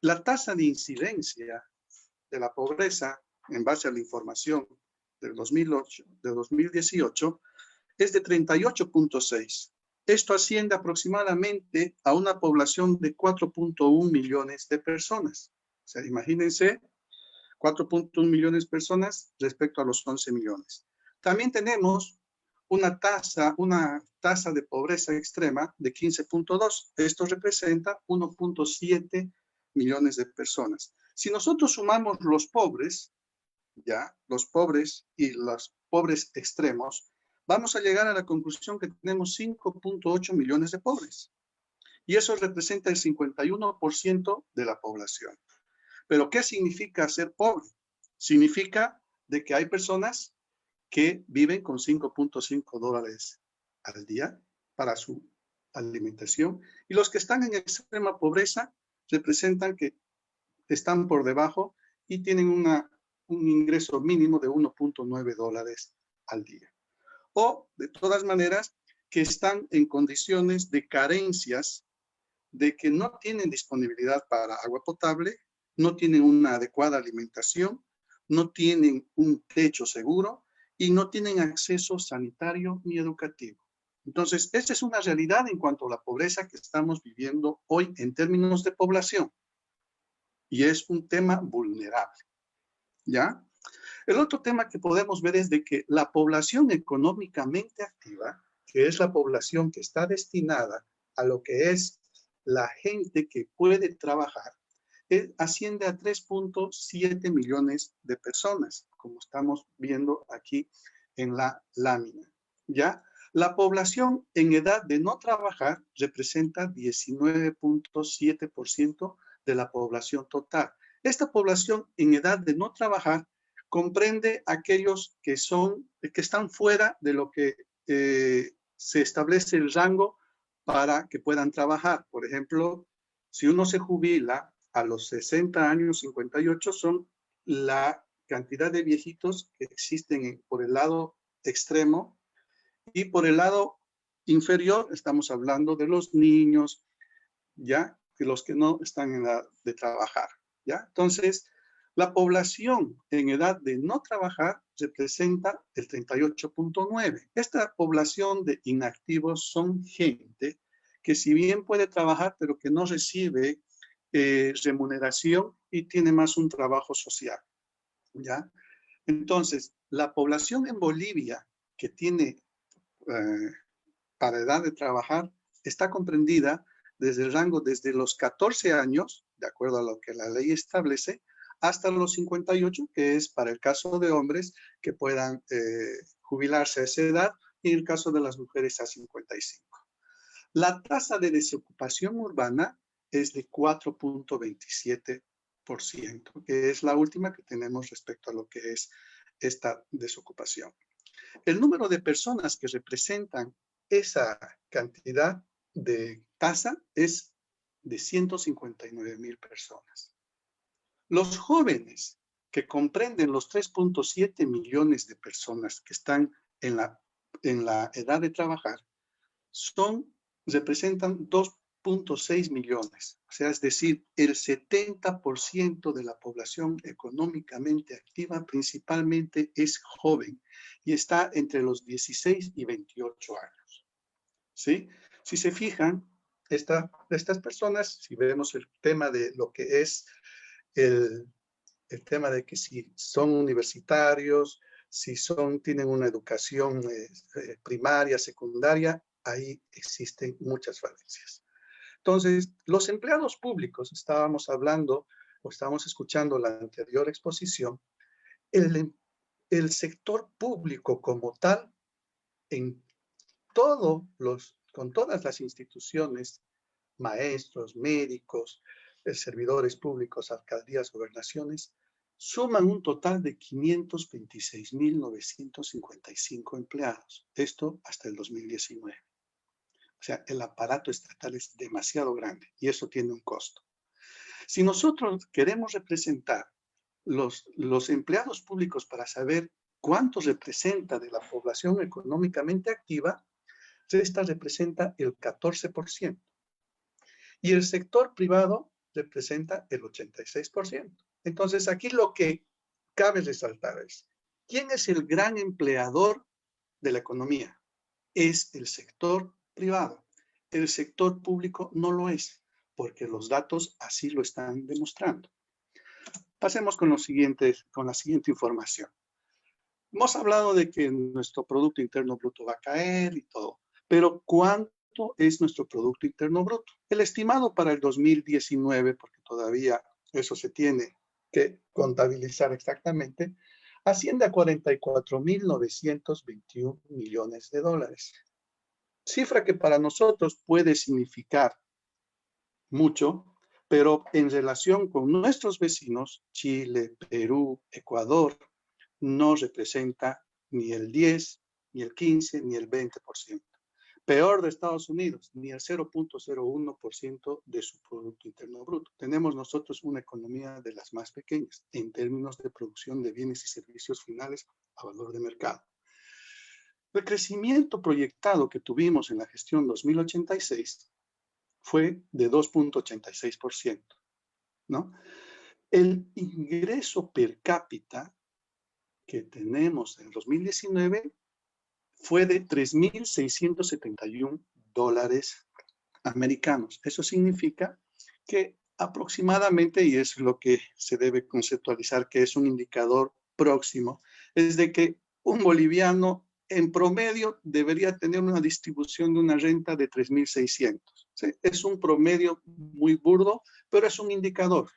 Speaker 4: La tasa de incidencia de la pobreza, en base a la información del 2018, es de 38.6. Esto asciende aproximadamente a una población de 4.1 millones de personas. O sea, imagínense, 4.1 millones de personas respecto a los 11 millones. También tenemos una tasa de pobreza extrema de 15.2. Esto representa 1.7 millones de personas. Si nosotros sumamos los pobres, los pobres y los pobres extremos, vamos a llegar a la conclusión que tenemos 5.8 millones de pobres. Y eso representa el 51% de la población. Pero ¿qué significa ser pobre? Significa de que hay personas que viven con $5.5 al día para su alimentación, y los que están en extrema pobreza representan que están por debajo y tienen un ingreso mínimo de $1.9 al día. O, de todas maneras, que están en condiciones de carencias, de que no tienen disponibilidad para agua potable, no tienen una adecuada alimentación, no tienen un techo seguro y no tienen acceso sanitario ni educativo. Entonces, esta es una realidad en cuanto a la pobreza que estamos viviendo hoy en términos de población. Y es un tema vulnerable, ¿ya? El otro tema que podemos ver es de que la población económicamente activa que es la población que está destinada a lo que es la gente que puede trabajar, asciende a 3.7 millones de personas, como estamos viendo aquí en la lámina, ¿ya? La población en edad de no trabajar representa 19.7% de la población total. Esta población en edad de no trabajar comprende aquellos que están fuera de lo que se establece el rango para que puedan trabajar. Por ejemplo, si uno se jubila a los 60 años, 58, son la cantidad de viejitos que existen por el lado extremo, y por el lado inferior estamos hablando de los niños, ya, que los que no están en edad de trabajar, ya. Entonces, la población en edad de no trabajar representa el 38.9. Esta población de inactivos son gente que si bien puede trabajar, pero que no recibe remuneración y tiene más un trabajo social, ¿ya? Entonces, la población en Bolivia que tiene para edad de trabajar está comprendida desde el rango desde los 14 años, de acuerdo a lo que la ley establece, hasta los 58, que es para el caso de hombres que puedan jubilarse a esa edad, y en el caso de las mujeres a 55. La tasa de desocupación urbana es de 4.27%, que es la última que tenemos respecto a lo que es esta desocupación. El número de personas que representan esa cantidad de tasa es de 159,000 personas. Los jóvenes, que comprenden los 3.7 millones de personas que están en la edad de trabajar, representan 2.6 millones. O sea, es decir, el 70% de la población económicamente activa principalmente es joven y está entre los 16 y 28 años. ¿Sí? Si se fijan, estas personas, si vemos el tema de lo que es el tema de que si son universitarios, si tienen una educación primaria, secundaria, ahí existen muchas falencias. Entonces, los empleados públicos, estábamos hablando o estábamos escuchando la anterior exposición, el sector público como tal, con todas las instituciones, maestros, médicos, servidores públicos, alcaldías, gobernaciones, suman un total de 526,955 empleados. Esto hasta el 2019. O sea, el aparato estatal es demasiado grande y eso tiene un costo. Si nosotros queremos representar los empleados públicos para saber cuánto representa de la población económicamente activa, esta representa el 14%. Y el sector privado representa el 86%. Entonces, aquí lo que cabe resaltar es, ¿quién es el gran empleador de la economía? Es el sector privado. El sector público no lo es, porque los datos así lo están demostrando. Pasemos con la siguiente información. Hemos hablado de que nuestro Producto Interno Bruto va a caer y todo, pero ¿cuánto es nuestro Producto Interno Bruto? El estimado para el 2019, porque todavía eso se tiene que contabilizar exactamente, asciende a 44,921 millones de dólares. Cifra que para nosotros puede significar mucho, pero en relación con nuestros vecinos, Chile, Perú, Ecuador, no representa ni el 10, ni el 15, ni el 20%. Peor de Estados Unidos, ni el 0.01% de su Producto Interno Bruto. Tenemos nosotros una economía de las más pequeñas en términos de producción de bienes y servicios finales a valor de mercado. El crecimiento proyectado que tuvimos en la gestión 2086 fue de 2.86%, ¿no? El ingreso per cápita que tenemos en 2019 fue de 3,671 dólares americanos. Eso significa que aproximadamente, y es lo que se debe conceptualizar que es un indicador próximo, es de que un boliviano en promedio debería tener una distribución de una renta de 3.600. ¿Sí? Es un promedio muy burdo, pero es un indicador.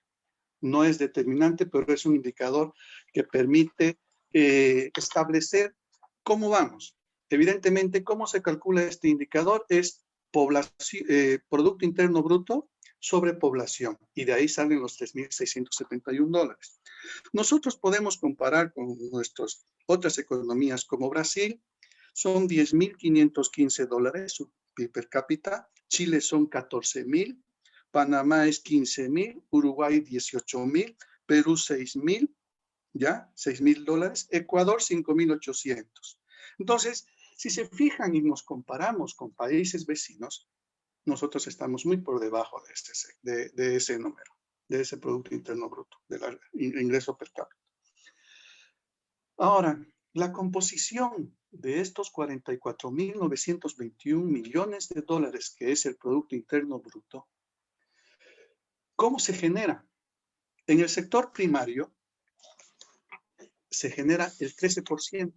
Speaker 4: No es determinante, pero es un indicador que permite establecer cómo vamos. Evidentemente, ¿cómo se calcula este indicador? Es Producto Interno Bruto sobre población, y de ahí salen los $3.671. Nosotros podemos comparar con nuestras otras economías como Brasil, son $10.515 su PIB per cápita, Chile son 14.000, Panamá es 15.000, Uruguay 18.000, Perú 6.000, ¿ya? $6.000, Ecuador 5.800. Entonces, si se fijan y nos comparamos con países vecinos, nosotros estamos muy por debajo de ese número, de ese Producto Interno Bruto, del ingreso per cápita. Ahora, la composición de estos 44.921 millones de dólares, que es el Producto Interno Bruto, ¿cómo se genera? En el sector primario se genera el 13%.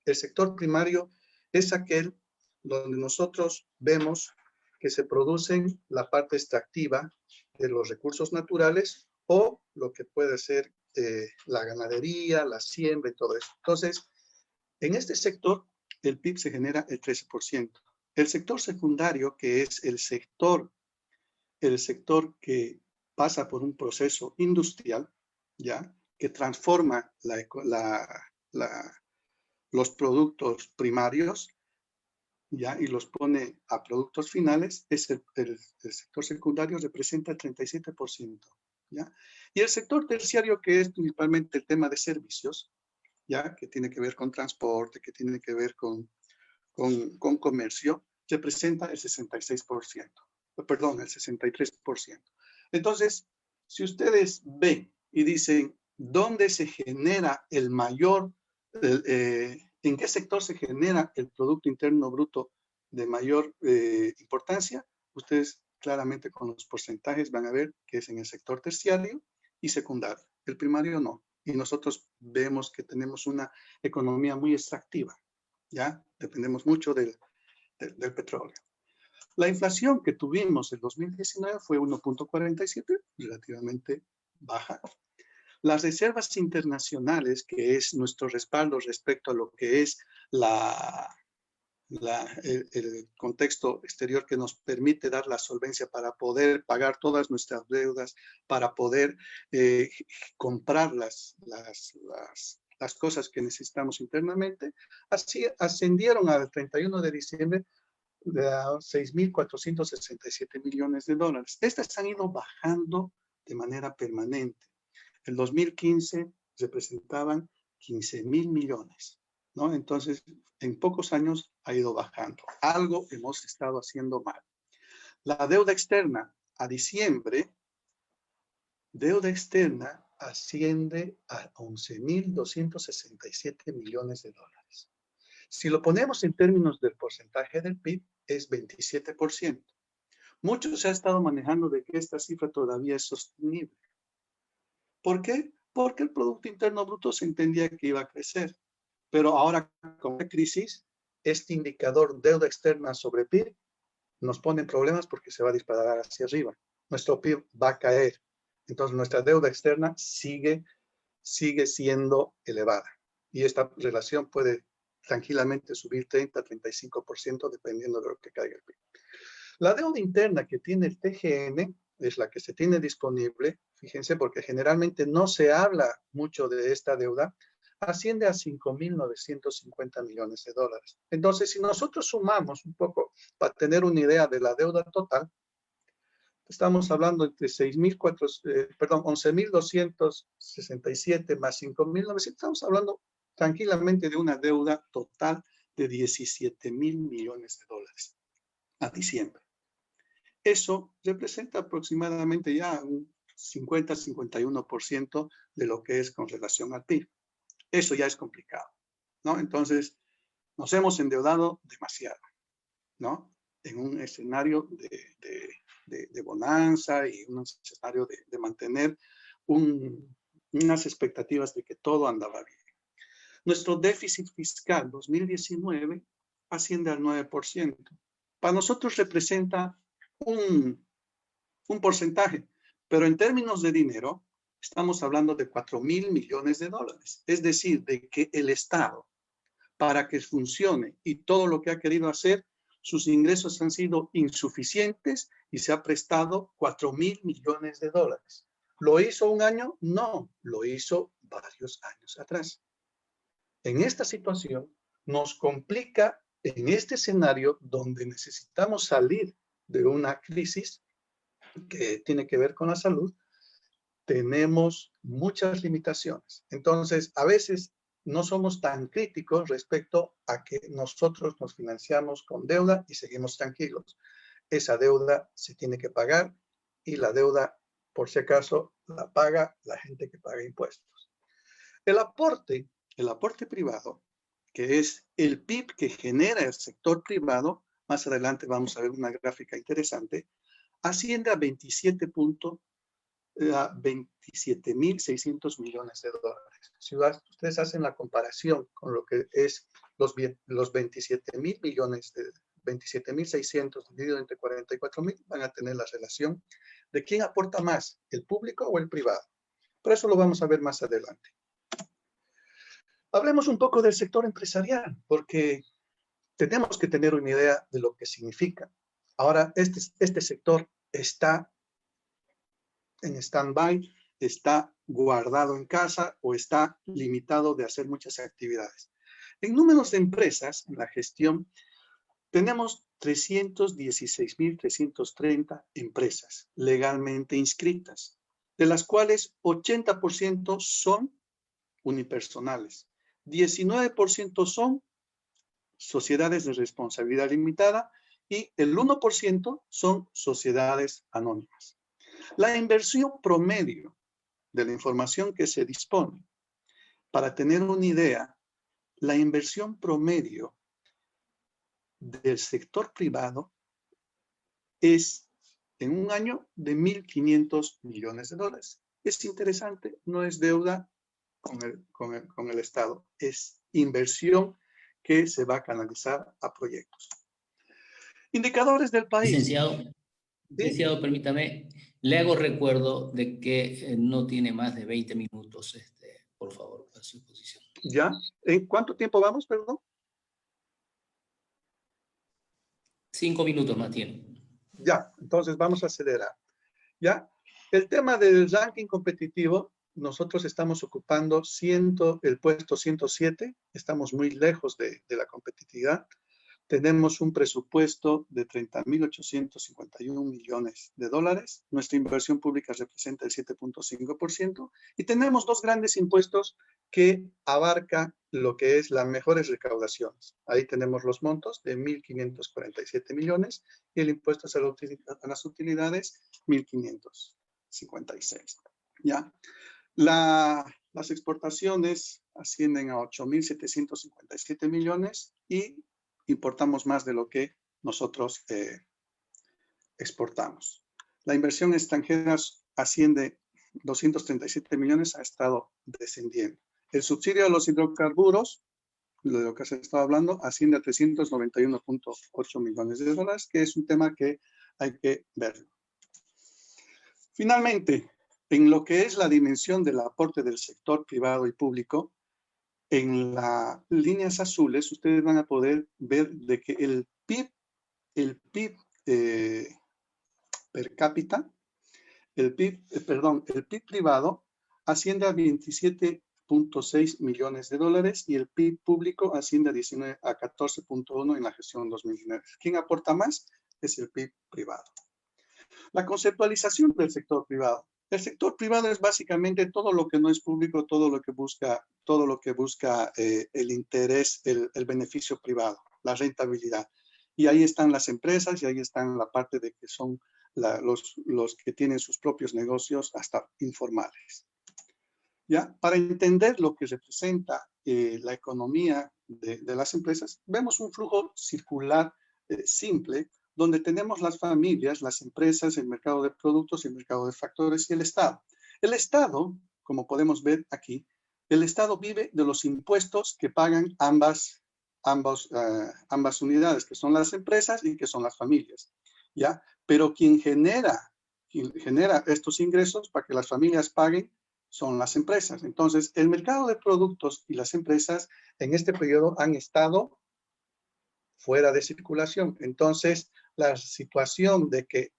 Speaker 4: El sector primario es aquel donde nosotros vemos que se producen la parte extractiva de los recursos naturales o lo que puede ser la ganadería, la siembra y todo eso. Entonces, en este sector, el PIB se genera el 13%. El sector secundario, que es el sector que pasa por un proceso industrial, ¿ya? Que transforma los productos primarios, ¿ya? Y los pone a productos finales, el sector secundario representa el 37%, ¿ya? Y el sector terciario, que es principalmente el tema de servicios, ¿ya? Que tiene que ver con transporte, que tiene que ver con comercio, representa el 66%, perdón, el 63%. Entonces, si ustedes ven y dicen, ¿dónde se genera el mayor, en qué sector se genera el Producto Interno Bruto de mayor importancia? Ustedes claramente con los porcentajes van a ver que es en el sector terciario y secundario. El primario no. Y nosotros vemos que tenemos una economía muy extractiva, ¿ya? Dependemos mucho del petróleo. La inflación que tuvimos en 2019 fue 1.47, relativamente baja. Las reservas internacionales, que es nuestro respaldo respecto a lo que es el contexto exterior que nos permite dar la solvencia para poder pagar todas nuestras deudas, para poder comprar las cosas que necesitamos internamente, así ascendieron al 31 de diciembre a 6.467 millones de dólares. Estas han ido bajando de manera permanente. En 2015 representaban 15.000 millones, ¿no? Entonces, en pocos años ha ido bajando. Algo hemos estado haciendo mal. La deuda externa a diciembre, deuda externa asciende a 11.267 millones de dólares. Si lo ponemos en términos del porcentaje del PIB, es 27%. Mucho se ha estado manejando de que esta cifra todavía es sostenible. ¿Por qué? Porque el Producto Interno Bruto se entendía que iba a crecer. Pero ahora, con la crisis, este indicador deuda externa sobre PIB nos pone en problemas porque se va a disparar hacia arriba. Nuestro PIB va a caer. Entonces, nuestra deuda externa sigue siendo elevada. Y esta relación puede tranquilamente subir 30-35% dependiendo de lo que caiga el PIB. La deuda interna que tiene el TGN es la que se tiene disponible, fíjense, porque generalmente no se habla mucho de esta deuda, asciende a 5.950 millones de dólares. Entonces, si nosotros sumamos un poco para tener una idea de la deuda total, estamos hablando entre 11.267 más 5.900, estamos hablando tranquilamente de una deuda total de 17.000 millones de dólares a diciembre. Eso representa aproximadamente ya un 50-51% de lo que es con relación al PIB. Eso ya es complicado, ¿no? Entonces, nos hemos endeudado demasiado, ¿no? En un escenario de bonanza y un escenario de mantener unas expectativas de que todo andaba bien. Nuestro déficit fiscal 2019 asciende al 9%. Para nosotros representa un porcentaje, pero en términos de dinero, estamos hablando de 4.000 millones de dólares. Es decir, de que el Estado, para que funcione y todo lo que ha querido hacer, sus ingresos han sido insuficientes y se ha prestado 4.000 millones de dólares. ¿Lo hizo un año? No, lo hizo varios años atrás. En esta situación nos complica en este escenario donde necesitamos salir de una crisis que tiene que ver con la salud, tenemos muchas limitaciones. Entonces, a veces no somos tan críticos respecto a que nosotros nos financiamos con deuda y seguimos tranquilos. Esa deuda se tiene que pagar y la deuda, por si acaso, la paga la gente que paga impuestos. El aporte privado, que es el PIB que genera el sector privado, más adelante vamos a ver una gráfica interesante, asciende a 27.600 millones de dólares. Si ustedes hacen la comparación con lo que es los 27.000 millones, 27.600 dividido entre 44.000, van a tener la relación de quién aporta más, el público o el privado. Pero eso lo vamos a ver más adelante. Hablemos un poco del sector empresarial, porque tenemos que tener una idea de lo que significa. Ahora, este sector está en stand-by, está guardado en casa o está limitado de hacer muchas actividades. En números de empresas, en la gestión, tenemos 316.330 empresas legalmente inscritas, de las cuales 80% son unipersonales, 19% son sociedades de responsabilidad limitada y el 1% son sociedades anónimas. La inversión promedio de la información que se dispone, para tener una idea, la inversión promedio del sector privado es en un año de 1.500 millones de dólares. Es interesante, no es deuda con el Estado, es inversión que se va a canalizar a proyectos. Indicadores del país.
Speaker 1: Licenciado, permítame, le hago recuerdo de que no tiene más de 20 minutos, por favor, para su exposición.
Speaker 4: ¿Ya? ¿En cuánto tiempo vamos, perdón?
Speaker 1: 5 minutos más tiene.
Speaker 4: Ya, entonces vamos a acelerar. ¿Ya? El tema del ranking competitivo, nosotros estamos ocupando el puesto 107, estamos muy lejos de la competitividad. Tenemos un presupuesto de 30.851 millones de dólares. Nuestra inversión pública representa el 7.5%. Y tenemos dos grandes impuestos que abarcan lo que es las mejores recaudaciones. Ahí tenemos los montos de 1.547 millones y el impuesto a las utilidades, 1.556. ¿Ya? Las exportaciones ascienden a 8.757 millones y importamos más de lo que nosotros exportamos. La inversión extranjera asciende 237 millones, ha estado descendiendo. El subsidio a los hidrocarburos, de lo que se estaba hablando, asciende a 391.8 millones de dólares, que es un tema que hay que ver. Finalmente, en lo que es la dimensión del aporte del sector privado y público, en las líneas azules ustedes van a poder ver de que el PIB per cápita, el PIB privado asciende a 27.6 millones de dólares y el PIB público asciende a 14.1 en la gestión 2019. ¿Quién aporta más? Es el PIB privado. La conceptualización del sector privado. El sector privado es básicamente todo lo que no es público, todo lo que busca el interés, el beneficio privado, la rentabilidad. Y ahí están las empresas y ahí están la parte de que son los que tienen sus propios negocios hasta informales. ¿Ya? Para entender lo que representa la economía de las empresas, vemos un flujo circular simple, donde tenemos las familias, las empresas, el mercado de productos, el mercado de factores y el Estado. El Estado, como podemos ver aquí, El Estado vive de los impuestos que pagan ambas unidades, que son las empresas y que son las familias, ¿ya? Pero quien genera estos ingresos para que las familias paguen son las empresas. Entonces, el mercado de productos y las empresas en este periodo han estado fuera de circulación. Entonces, la situación de que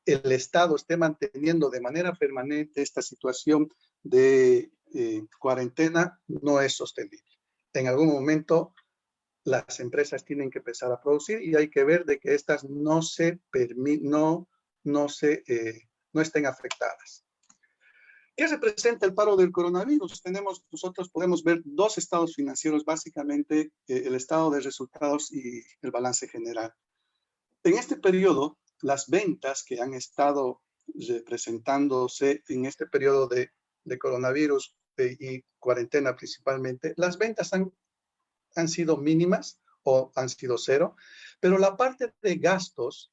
Speaker 4: el Estado esté manteniendo de manera permanente esta situación de cuarentena no es sostenible. En algún momento las empresas tienen que empezar a producir y hay que ver de que estas no estén afectadas. ¿Qué representa el paro del coronavirus? Nosotros podemos ver dos estados financieros, básicamente el estado de resultados y el balance general. En este periodo, las ventas que han estado presentándose en este periodo de coronavirus y cuarentena principalmente, las ventas han sido mínimas o han sido cero, pero la parte de gastos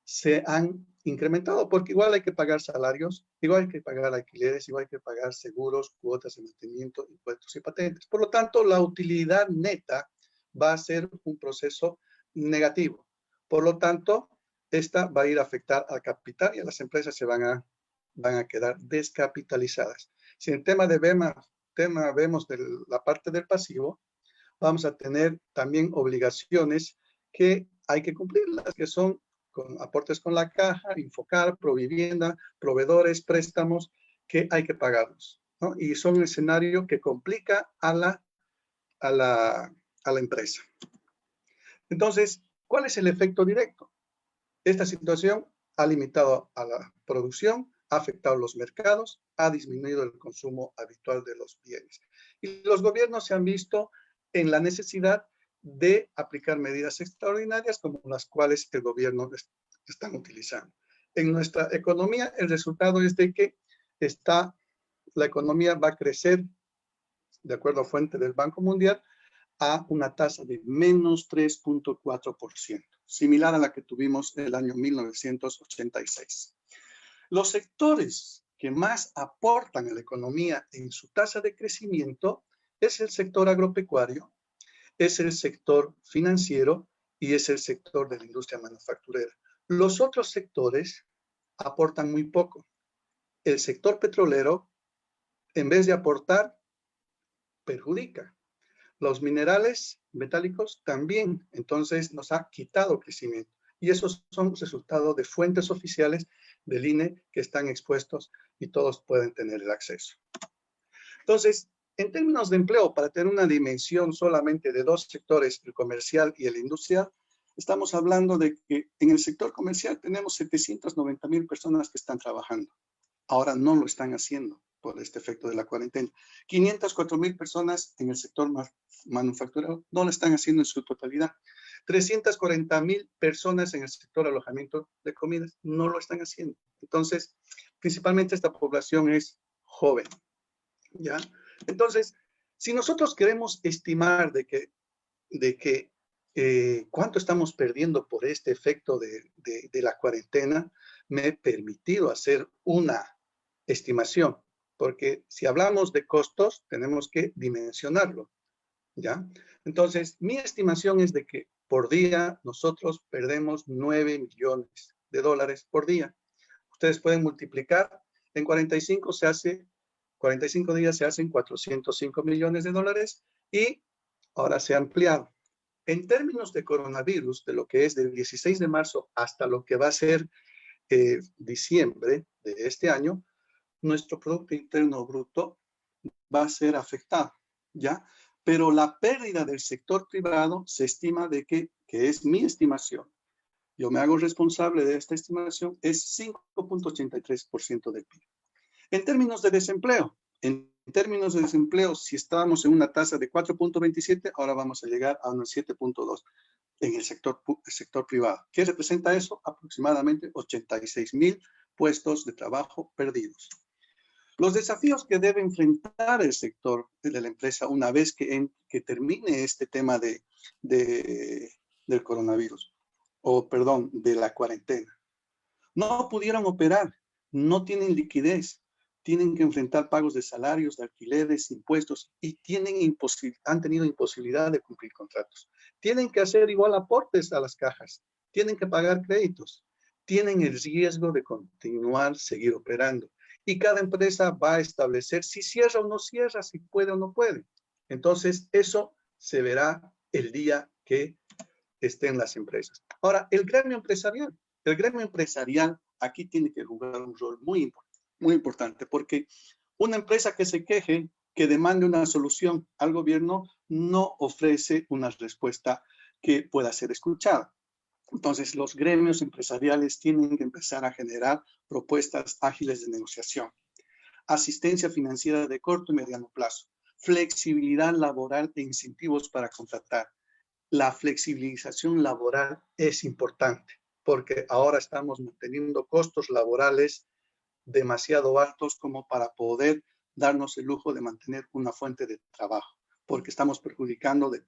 Speaker 4: se han incrementado porque igual hay que pagar salarios, igual hay que pagar alquileres, igual hay que pagar seguros, cuotas de mantenimiento, impuestos y patentes. Por lo tanto, la utilidad neta va a ser un proceso negativo. Por lo tanto, esta va a ir a afectar al capital y a las empresas se van a quedar descapitalizadas. Si en el tema vemos de la parte del pasivo, vamos a tener también obligaciones que hay que cumplirlas, que son con aportes con la caja, Infocar, Provivienda, proveedores, préstamos, que hay que pagarlos, ¿no? Y son un escenario que complica a la empresa. Entonces, ¿cuál es el efecto directo? Esta situación ha limitado a la producción, ha afectado los mercados, ha disminuido el consumo habitual de los bienes. Y los gobiernos se han visto en la necesidad de aplicar medidas extraordinarias como las cuales el gobierno están utilizando. En nuestra economía, el resultado es de que la economía va a crecer, de acuerdo a fuente del Banco Mundial, a una tasa de menos 3.4%, similar a la que tuvimos en el año 1986. Los sectores que más aportan a la economía en su tasa de crecimiento es el sector agropecuario, es el sector financiero y es el sector de la industria manufacturera. Los otros sectores aportan muy poco. El sector petrolero, en vez de aportar, perjudica. Los minerales metálicos también, entonces nos ha quitado crecimiento. Y esos son resultados de fuentes oficiales del INE que están expuestos y todos pueden tener el acceso. Entonces, en términos de empleo, para tener una dimensión solamente de dos sectores, el comercial y el industrial, estamos hablando de que en el sector comercial tenemos 790,000 personas que están trabajando. Ahora no lo están haciendo por este efecto de la cuarentena. 504,000 personas en el sector manufacturero no lo están haciendo en su totalidad. 340,000 personas en el sector alojamiento de comidas no lo están haciendo. Entonces, principalmente esta población es joven, ¿ya? Entonces, si nosotros queremos estimar de que cuánto estamos perdiendo por este efecto de la cuarentena, me he permitido hacer una estimación, porque si hablamos de costos, tenemos que dimensionarlo, ¿ya? Entonces, mi estimación es de que por día nosotros perdemos 9 millones de dólares por día. Ustedes pueden multiplicar, en 45 días se hacen 405 millones de dólares y ahora se ha ampliado. En términos de coronavirus, de lo que es del 16 de marzo hasta lo que va a ser diciembre de este año, nuestro Producto Interno Bruto va a ser afectado, ¿ya? Pero la pérdida del sector privado se estima de que es mi estimación, yo me hago responsable de esta estimación, es 5.83% del PIB. En términos de desempleo, si estábamos en una tasa de 4.27, ahora vamos a llegar a unos 7.2 en el sector privado. ¿Qué representa eso? Aproximadamente 86,000 puestos de trabajo perdidos. Los desafíos que debe enfrentar el sector de la empresa una vez que termine este tema del coronavirus, de la cuarentena. No pudieron operar, no tienen liquidez, tienen que enfrentar pagos de salarios, de alquileres, impuestos y han tenido imposibilidad de cumplir contratos. Tienen que hacer igual aportes a las cajas, tienen que pagar créditos, tienen el riesgo de seguir operando. Y cada empresa va a establecer si cierra o no cierra, si puede o no puede. Entonces, eso se verá el día que estén las empresas. Ahora, el gremio empresarial aquí tiene que jugar un rol muy importante, porque una empresa que se queje, que demande una solución al gobierno, no ofrece una respuesta que pueda ser escuchada. Entonces, los gremios empresariales tienen que empezar a generar propuestas ágiles de negociación, asistencia financiera de corto y mediano plazo, flexibilidad laboral e incentivos para contratar. La flexibilización laboral es importante porque ahora estamos manteniendo costos laborales demasiado altos como para poder darnos el lujo de mantener una fuente de trabajo, porque estamos perjudicando de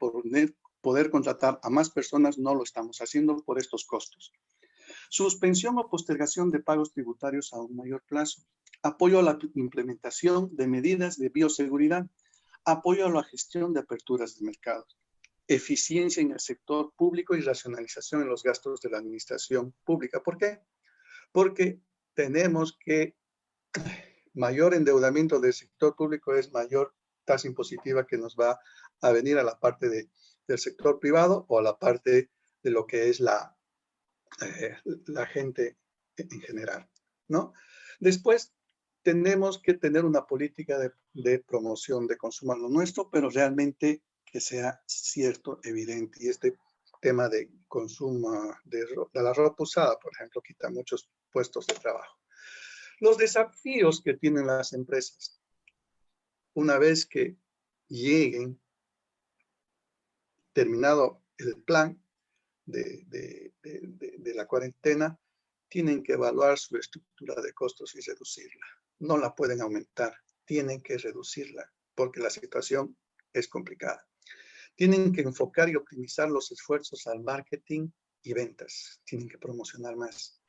Speaker 4: poder contratar a más personas, no lo estamos haciendo por estos costos. Suspensión o postergación de pagos tributarios a un mayor plazo. Apoyo a la implementación de medidas de bioseguridad. Apoyo a la gestión de aperturas de mercados. Eficiencia en el sector público y racionalización en los gastos de la administración pública. ¿Por qué? Porque tenemos que mayor endeudamiento del sector público es mayor tasa impositiva que nos va a venir a la parte del sector privado o a la parte de lo que es la gente en general, ¿no? Después, tenemos que tener una política de promoción de consumo a lo nuestro, pero realmente que sea cierto, evidente. Y este tema de consumo de la ropa usada, por ejemplo, quita muchos puestos de trabajo. Los desafíos que tienen las empresas, una vez que lleguen, terminado el plan de la cuarentena, tienen que evaluar su estructura de costos y reducirla. No la pueden aumentar, tienen que reducirla porque la situación es complicada. Tienen que enfocar y optimizar los esfuerzos al marketing y ventas. Tienen que promocionar más.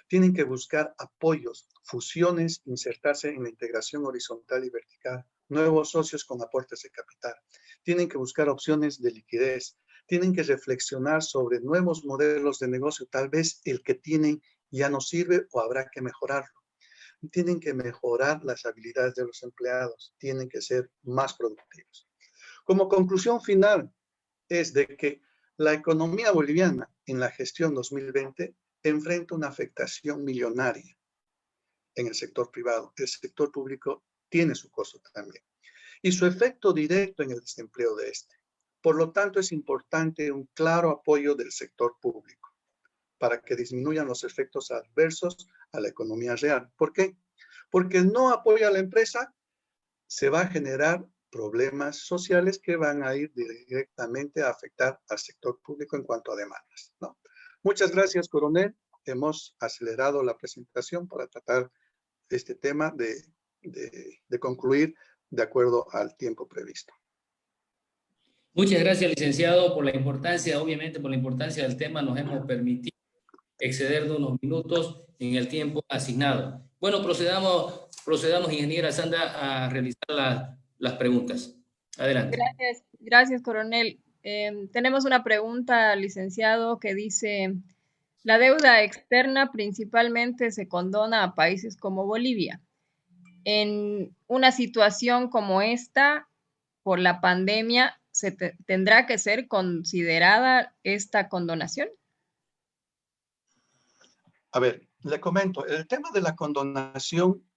Speaker 4: Tienen que buscar apoyos, fusiones, insertarse en la integración horizontal y vertical, nuevos socios con aportes de capital. Tienen que buscar opciones de liquidez. Tienen que reflexionar sobre nuevos modelos de negocio. Tal vez el que tienen ya no sirve o habrá que mejorarlo. Tienen que mejorar las habilidades de los empleados. Tienen que ser más productivos. Como conclusión final es de que la economía boliviana en la gestión 2020 enfrenta una afectación millonaria en el sector privado. El sector público tiene su costo también. Y su efecto directo en el desempleo de este. Por lo tanto, es importante un claro apoyo del sector público para que disminuyan los efectos adversos a la economía real. ¿Por qué? Porque el no apoyo a la empresa se va a generar problemas sociales que van a ir directamente a afectar al sector público en cuanto a demandas, ¿no? Muchas gracias, coronel. Hemos acelerado la presentación para tratar este tema de concluir de acuerdo al tiempo previsto.
Speaker 1: Muchas gracias, licenciado, por la importancia, obviamente por la importancia del tema, nos hemos permitido exceder de unos minutos en el tiempo asignado. Bueno, procedamos, ingeniera Sandra, a realizar las preguntas. Adelante.
Speaker 3: Gracias, coronel. Tenemos una pregunta, licenciado, que dice, la deuda externa principalmente se condona a países como Bolivia. En una situación como esta, por la pandemia, ¿tendrá que ser considerada esta condonación?
Speaker 4: A ver, le comento, el tema de la condonación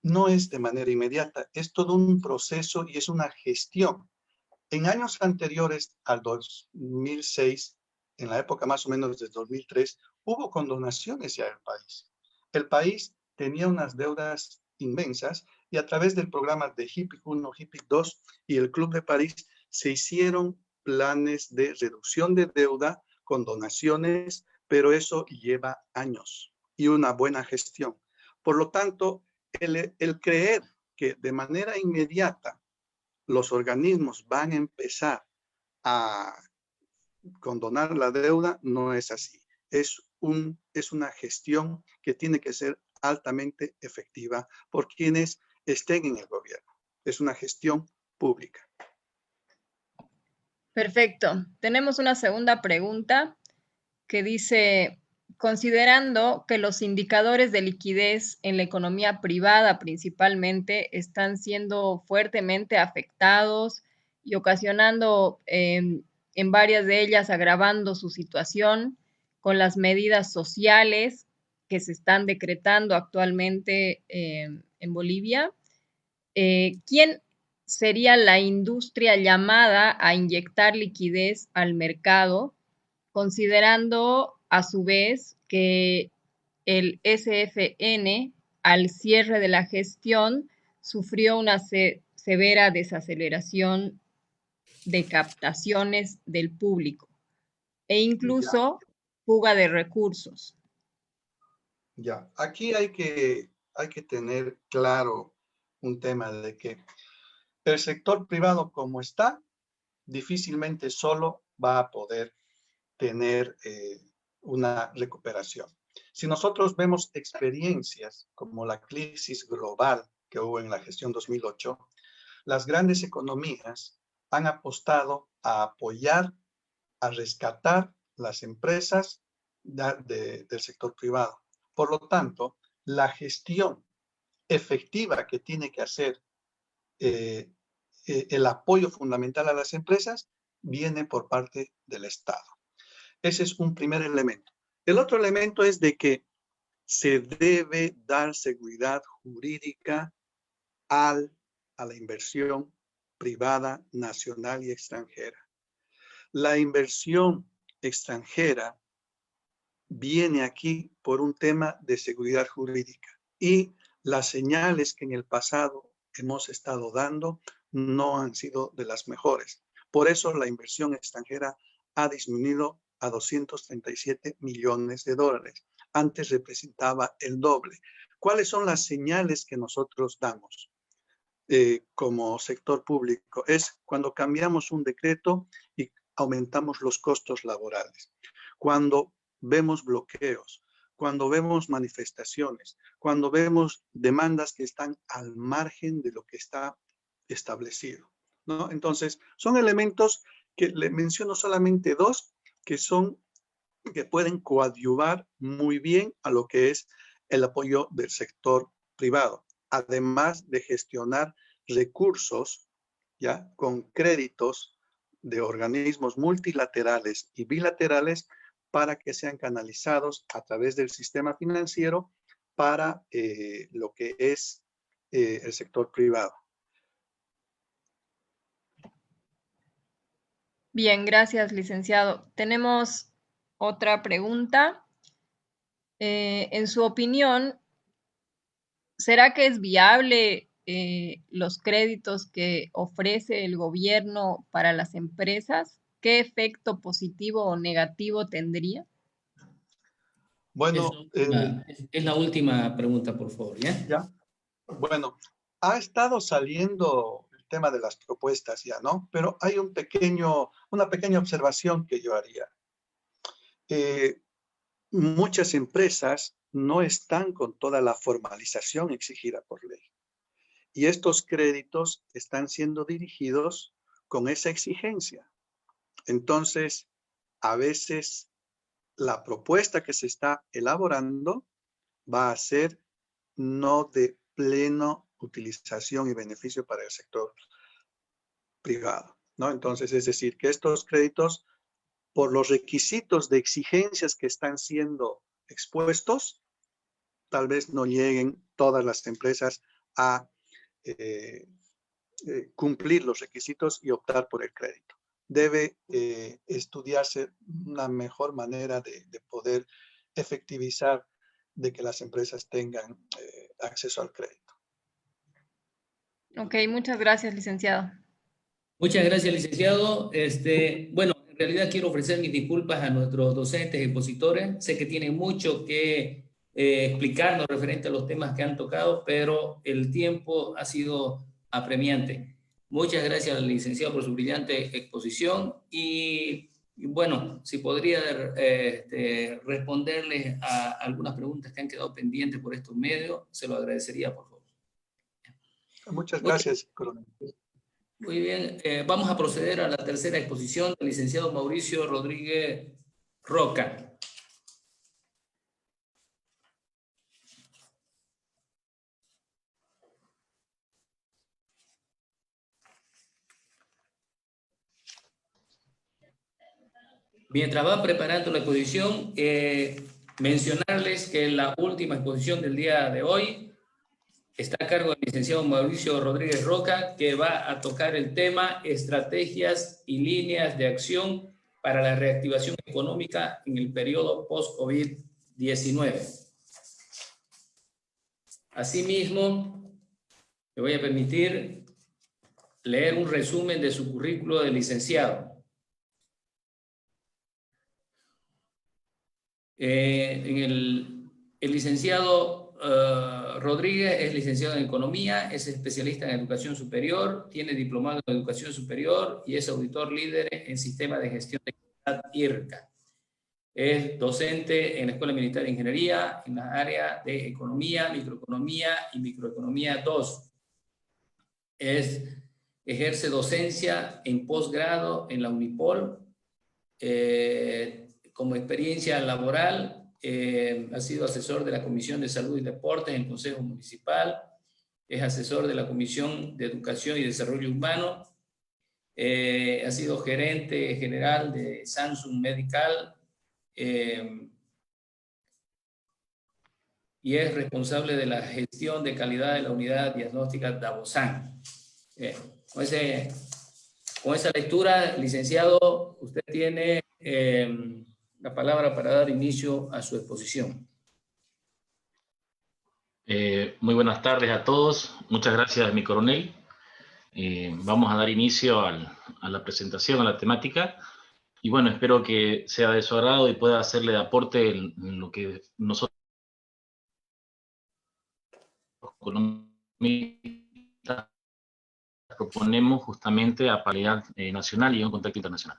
Speaker 4: no es de manera inmediata, es todo un proceso y es una gestión. En años anteriores al 2006, en la época más o menos de 2003, hubo condonaciones ya en el país. El país tenía unas deudas inmensas y a través del programa de HIPIC 1, HIPIC 2 y el Club de París se hicieron planes de reducción de deuda con donaciones, pero eso lleva años y una buena gestión. Por lo tanto, el creer que de manera inmediata los organismos van a empezar a condonar la deuda no es así. Es una gestión que tiene que ser altamente efectiva por quienes estén en el gobierno. Es una gestión pública.
Speaker 3: Perfecto. Tenemos una segunda pregunta que dice, considerando que los indicadores de liquidez en la economía privada principalmente están siendo fuertemente afectados y ocasionando en varias de ellas agravando su situación con las medidas sociales que se están decretando actualmente en Bolivia, ¿quién sería la industria llamada a inyectar liquidez al mercado, considerando a su vez que el SFN al cierre de la gestión sufrió una severa desaceleración de captaciones del público e incluso fuga de recursos?
Speaker 4: Ya, aquí hay que tener claro un tema de que el sector privado como está, difícilmente solo va a poder tener una recuperación. Si nosotros vemos experiencias como la crisis global que hubo en la gestión 2008, las grandes economías han apostado a apoyar, a rescatar las empresas del sector privado. Por lo tanto, la gestión efectiva que tiene que hacer el apoyo fundamental a las empresas viene por parte del Estado. Ese es un primer elemento. El otro elemento es de que se debe dar seguridad jurídica a la inversión privada, nacional y extranjera. La inversión extranjera viene aquí por un tema de seguridad jurídica y las señales que en el pasado hemos estado dando no han sido de las mejores. Por eso la inversión extranjera ha disminuido a 237 millones de dólares. Antes representaba el doble. ¿Cuáles son las señales que nosotros damos como sector público? Es cuando cambiamos un decreto y aumentamos los costos laborales. Cuando vemos bloqueos, cuando vemos manifestaciones, cuando vemos demandas que están al margen de lo que está establecido, ¿no? Entonces, son elementos que le menciono solamente dos que pueden coadyuvar muy bien a lo que es el apoyo del sector privado, además de gestionar recursos, ¿ya? Con créditos de organismos multilaterales y bilaterales para que sean canalizados a través del sistema financiero para lo que es el sector privado.
Speaker 3: Bien, gracias, licenciado. Tenemos otra pregunta. En su opinión, ¿será que es viable los créditos que ofrece el gobierno para las empresas? ¿Qué efecto positivo o negativo tendría?
Speaker 4: Bueno,
Speaker 1: es la última pregunta, por favor, ¿ya?
Speaker 4: ya. Bueno, ha estado saliendo el tema de las propuestas ya, ¿no? Pero hay una pequeña observación que yo haría. Muchas empresas no están con toda la formalización exigida por ley. Y estos créditos están siendo dirigidos con esa exigencia. Entonces, a veces la propuesta que se está elaborando va a ser no de plena utilización y beneficio para el sector privado, ¿no? Entonces, es decir, que estos créditos, por los requisitos de exigencias que están siendo expuestos, tal vez no lleguen todas las empresas a cumplir los requisitos y optar por el crédito. Debe estudiarse una mejor manera de poder efectivizar de que las empresas tengan acceso al crédito.
Speaker 3: Ok, muchas gracias, licenciado.
Speaker 1: Muchas gracias, licenciado. Bueno, en realidad quiero ofrecer mis disculpas a nuestros docentes y expositores. Sé que tienen mucho que explicarnos referente a los temas que han tocado, pero el tiempo ha sido apremiante. Muchas gracias al licenciado por su brillante exposición y bueno, si podría responderles a algunas preguntas que han quedado pendientes por estos medios, se lo agradecería, por favor.
Speaker 4: Muchas gracias, coronel.
Speaker 1: Muy bien, vamos a proceder a la tercera exposición del licenciado Mauricio Rodríguez Roca. Mientras va preparando la exposición, mencionarles que la última exposición del día de hoy está a cargo del licenciado Mauricio Rodríguez Roca, que va a tocar el tema estrategias y líneas de acción para la reactivación económica en el periodo post-COVID-19. Asimismo, me voy a permitir leer un resumen de su currículo de licenciado. El licenciado Rodríguez es licenciado en Economía, es especialista en Educación Superior, tiene diplomado en Educación Superior y es auditor líder en Sistema de Gestión de Calidad IRCA. Es docente en la Escuela Militar de Ingeniería en la área de Economía, Microeconomía y Microeconomía 2. Ejerce docencia en posgrado en la Unipol. Como experiencia laboral, ha sido asesor de la Comisión de Salud y Deportes en el Consejo Municipal, es asesor de la Comisión de Educación y Desarrollo Humano, ha sido gerente general de Samsung Medical y es responsable de la gestión de calidad de la unidad diagnóstica Davosán. Con esa lectura, licenciado, usted tiene la palabra para dar inicio a su exposición.
Speaker 5: Muy buenas tardes a todos. Muchas gracias, mi coronel. Vamos a dar inicio a la presentación, a la temática. Y bueno, espero que sea de su agrado y pueda hacerle de aporte en lo que nosotros economistas proponemos justamente a paridad nacional y en contacto internacional.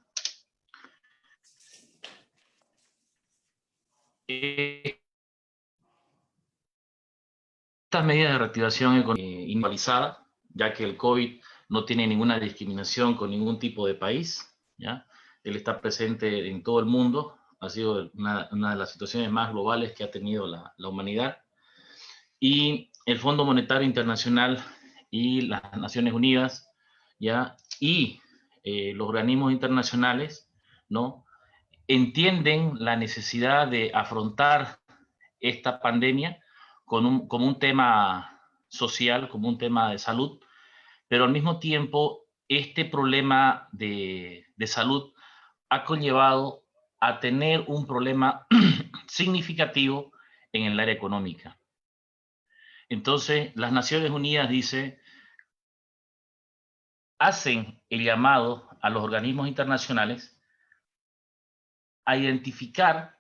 Speaker 5: Estas medidas de reactivación individualizada, ya que el COVID no tiene ninguna discriminación con ningún tipo de país, ¿ya? Él está presente en todo el mundo, ha sido una de las situaciones más globales que ha tenido la humanidad. Y el Fondo Monetario Internacional y las Naciones Unidas, ¿ya? Y los organismos internacionales, ¿no?, entienden la necesidad de afrontar esta pandemia como un tema social, como un tema de salud, pero al mismo tiempo este problema de salud ha conllevado a tener un problema significativo en el área económica. Entonces, las Naciones Unidas hacen el llamado a los organismos internacionales a identificar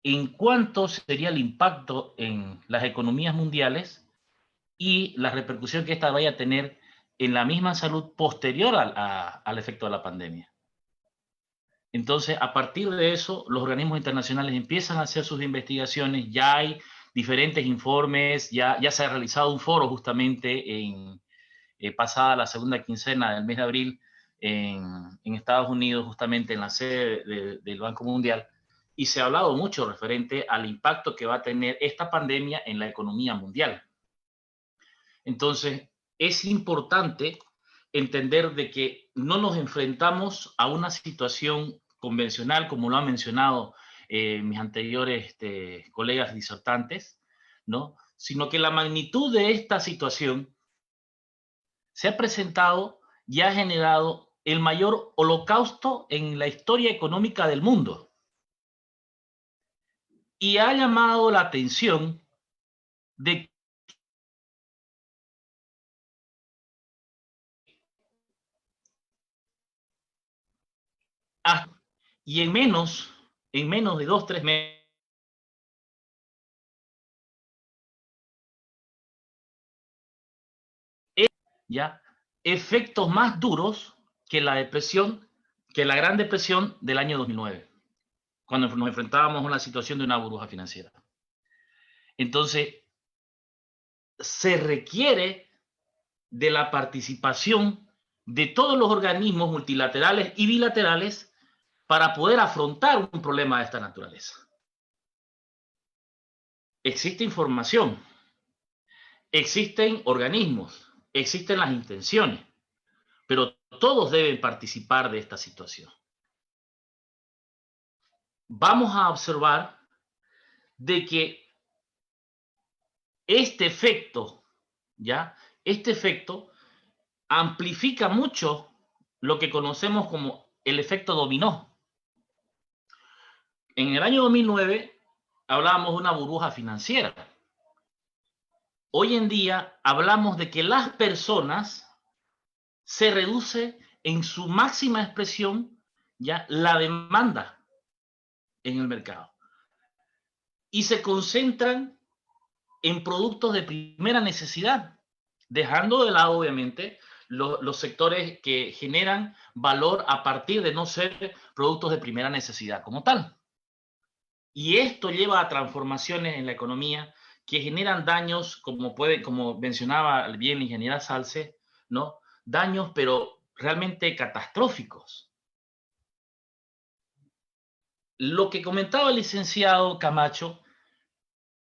Speaker 5: en cuánto sería el impacto en las economías mundiales y la repercusión que esta vaya a tener en la misma salud posterior al efecto de la pandemia. Entonces, a partir de eso, los organismos internacionales empiezan a hacer sus investigaciones, ya hay diferentes informes, ya se ha realizado un foro justamente pasada la segunda quincena del mes de abril en Estados Unidos, justamente en la sede del Banco Mundial, y se ha hablado mucho referente al impacto que va a tener esta pandemia en la economía mundial. Entonces, es importante entender de que no nos enfrentamos a una situación convencional, como lo han mencionado mis anteriores colegas disertantes, ¿no?, sino que la magnitud de esta situación se ha presentado y ha generado el mayor holocausto en la historia económica del mundo. Y ha llamado la atención de y en menos de 2-3 meses, ya efectos más duros que la depresión, que la Gran Depresión del año 2009, cuando nos enfrentábamos a una situación de una burbuja financiera. Entonces, se requiere de la participación de todos los organismos multilaterales y bilaterales para poder afrontar un problema de esta naturaleza. Existe información, existen organismos, existen las intenciones, pero todos deben participar de esta situación. Vamos a observar de que este efecto, ¿ya? Este efecto amplifica mucho lo que conocemos como el efecto dominó. En el año 2009 hablábamos de una burbuja financiera. Hoy en día hablamos de que las personas se reduce en su máxima expresión ya la demanda en el mercado y se concentran en productos de primera necesidad, dejando de lado obviamente los sectores que generan valor a partir de no ser productos de primera necesidad como tal. Y esto lleva a transformaciones en la economía que generan daños, como mencionaba bien la ingeniera Salce, ¿no? Daños, pero realmente catastróficos. Lo que comentaba el licenciado Camacho,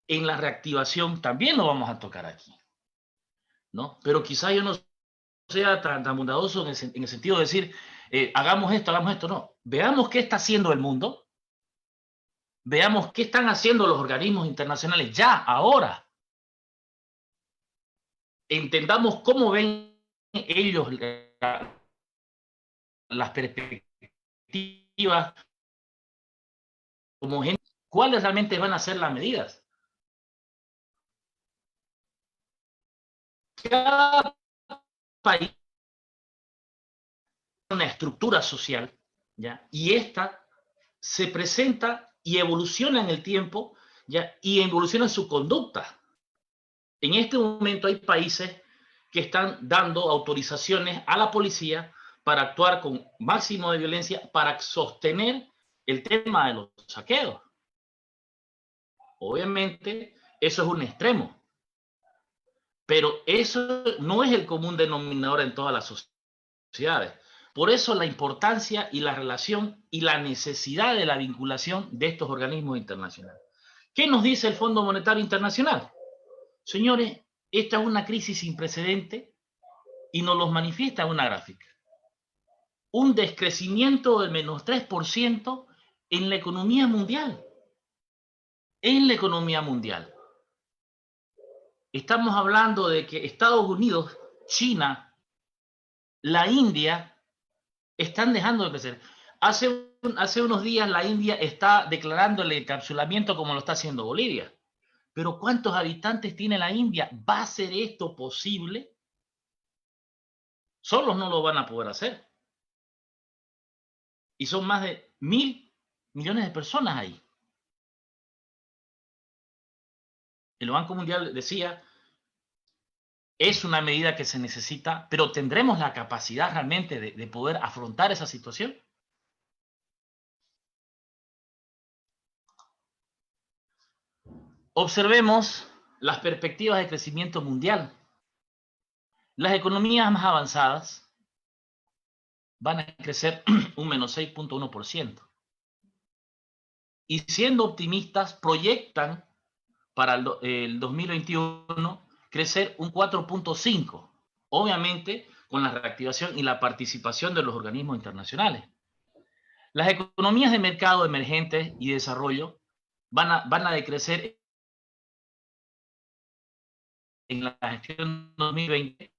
Speaker 5: en la reactivación también lo vamos a tocar aquí, ¿no? Pero quizá yo no sea tan bondadoso en el sentido de decir, hagamos esto, no. Veamos qué está haciendo el mundo. Veamos qué están haciendo los organismos internacionales ya, ahora. Entendamos cómo ven ellos las perspectivas, como gente, cuáles realmente van a ser las medidas. Cada país tiene una estructura social, ¿ya? Y esta se presenta y evoluciona en el tiempo, ¿ya? Y evoluciona en su conducta. En este momento hay países que están dando autorizaciones a la policía para actuar con máximo de violencia para sostener el tema de los saqueos. Obviamente, eso es un extremo. Pero eso no es el común denominador en todas las sociedades. Por eso la importancia y la relación y la necesidad de la vinculación de estos organismos internacionales. ¿Qué nos dice el Fondo Monetario Internacional? Señores, esta es una crisis sin precedente y nos los manifiesta en una gráfica. Un descrecimiento del menos 3% en la economía mundial. En la economía mundial. Estamos hablando de que Estados Unidos, China, la India están dejando de crecer. Hace unos días la India está declarando el encapsulamiento como lo está haciendo Bolivia. Pero ¿cuántos habitantes tiene la India? ¿Va a ser esto posible? Solos no lo van a poder hacer. Y son más de 1.000 millones de personas ahí. El Banco Mundial decía, es una medida que se necesita, pero ¿tendremos la capacidad realmente de poder afrontar esa situación? Observemos las perspectivas de crecimiento mundial. Las economías más avanzadas van a crecer un menos 6.1%. Y siendo optimistas, proyectan para el 2021 crecer un 4.5%, obviamente con la reactivación y la participación de los organismos internacionales. Las economías de mercado emergentes y desarrollo van a decrecer en la gestión 2020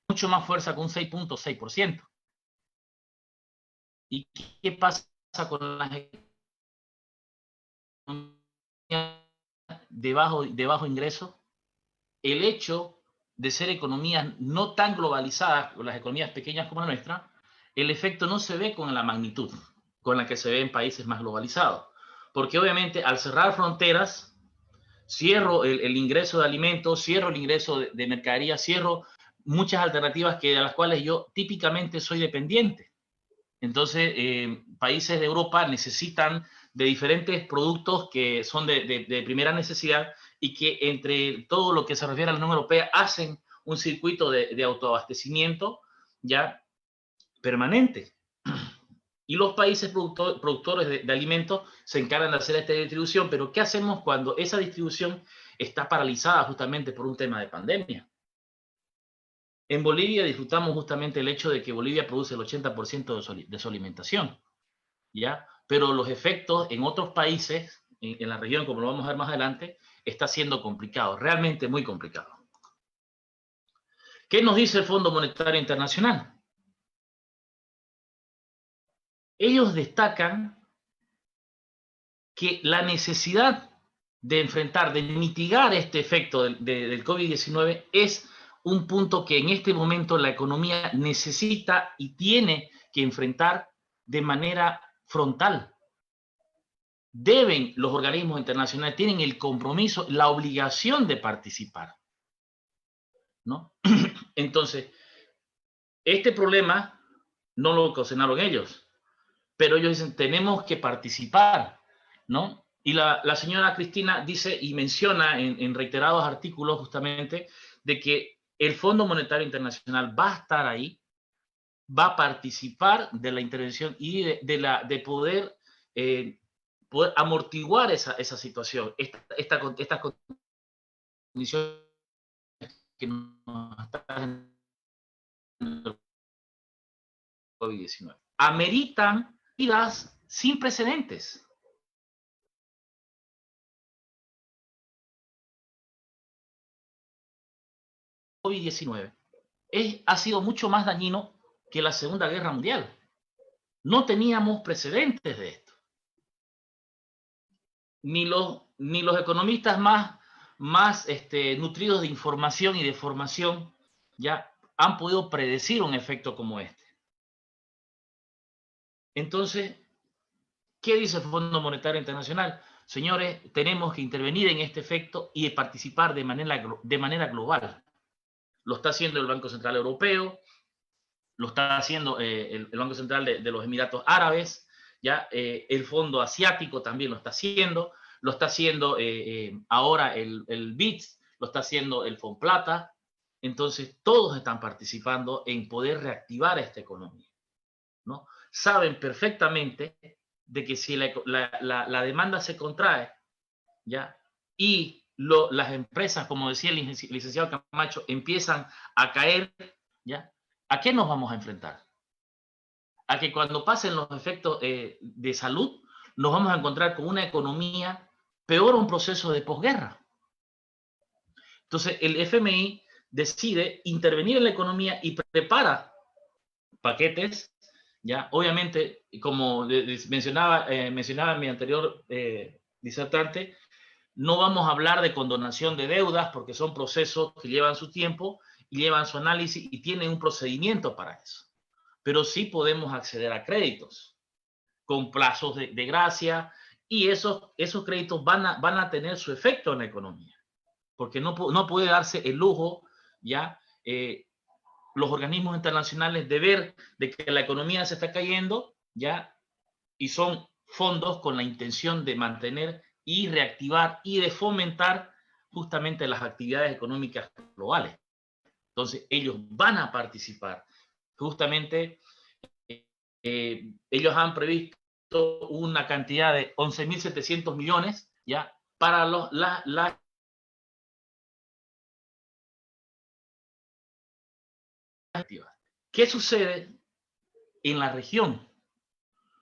Speaker 5: mucho más fuerza con un 6.6%. ¿Y qué pasa con las economías de bajo ingreso? El hecho de ser economías no tan globalizadas, las economías pequeñas como la nuestra, el efecto no se ve con la magnitud con la que se ve en países más globalizados. Porque obviamente al cerrar fronteras, cierro el ingreso de alimentos, cierro el ingreso de mercadería, cierro muchas alternativas de las cuales yo típicamente soy dependiente. Entonces, países de Europa necesitan de diferentes productos que son de primera necesidad y que entre todo lo que se refiere a la Unión Europea hacen un circuito de autoabastecimiento ya permanente. Y los países productores de alimentos se encargan de hacer esta distribución, pero ¿qué hacemos cuando esa distribución está paralizada justamente por un tema de pandemia? En Bolivia disfrutamos justamente el hecho de que Bolivia produce el 80% de su alimentación, ¿ya? Pero los efectos en otros países, en la región, como lo vamos a ver más adelante, está siendo complicado, realmente muy complicado. ¿Qué nos dice el Fondo Monetario Internacional? Ellos destacan que la necesidad de enfrentar, de mitigar este efecto del COVID-19 es un punto que en este momento la economía necesita y tiene que enfrentar de manera frontal. Los organismos internacionales tienen el compromiso, la obligación de participar, ¿no? Entonces, este problema no lo ocasionaron ellos, pero ellos dicen, tenemos que participar, ¿no? Y la señora Cristina dice y menciona en reiterados artículos justamente de que el Fondo Monetario Internacional va a estar ahí, va a participar de la intervención y de poder amortiguar esa situación, estas condiciones que nos están el COVID-19. Ameritan medidas sin precedentes. COVID-19 ha sido mucho más dañino que la Segunda Guerra Mundial. No teníamos precedentes de esto. Ni los economistas más nutridos de información y de formación ya han podido predecir un efecto como este. Entonces, ¿qué dice el Fondo Monetario Internacional? Señores, tenemos que intervenir en este efecto y participar de manera global. Lo está haciendo el Banco Central Europeo, lo está haciendo el Banco Central de los Emiratos Árabes, ¿ya? El Fondo Asiático también lo está haciendo ahora el BIDS, lo está haciendo el Fomplata. Entonces, todos están participando en poder reactivar esta economía, ¿no? Saben perfectamente de que si la demanda se contrae, ¿ya? Y las empresas, como decía el licenciado Camacho, empiezan a caer, ¿ya? ¿A qué nos vamos a enfrentar? A que cuando pasen los efectos de salud, nos vamos a encontrar con una economía peor, un proceso de posguerra. Entonces, el FMI decide intervenir en la economía y prepara paquetes, ¿ya? Obviamente, como mencionaba mi anterior disertante, no vamos a hablar de condonación de deudas porque son procesos que llevan su tiempo y llevan su análisis y tienen un procedimiento para eso. Pero sí podemos acceder a créditos con plazos de gracia y esos créditos van a tener su efecto en la economía. Porque no puede darse el lujo, ya, los organismos internacionales de ver de que la economía se está cayendo, ya, y son fondos con la intención de mantener y reactivar y de fomentar justamente las actividades económicas globales. Entonces, ellos van a participar. Justamente, ellos han previsto una cantidad de 11.700 millones, ¿ya? Para las activas. ¿Qué sucede en la región?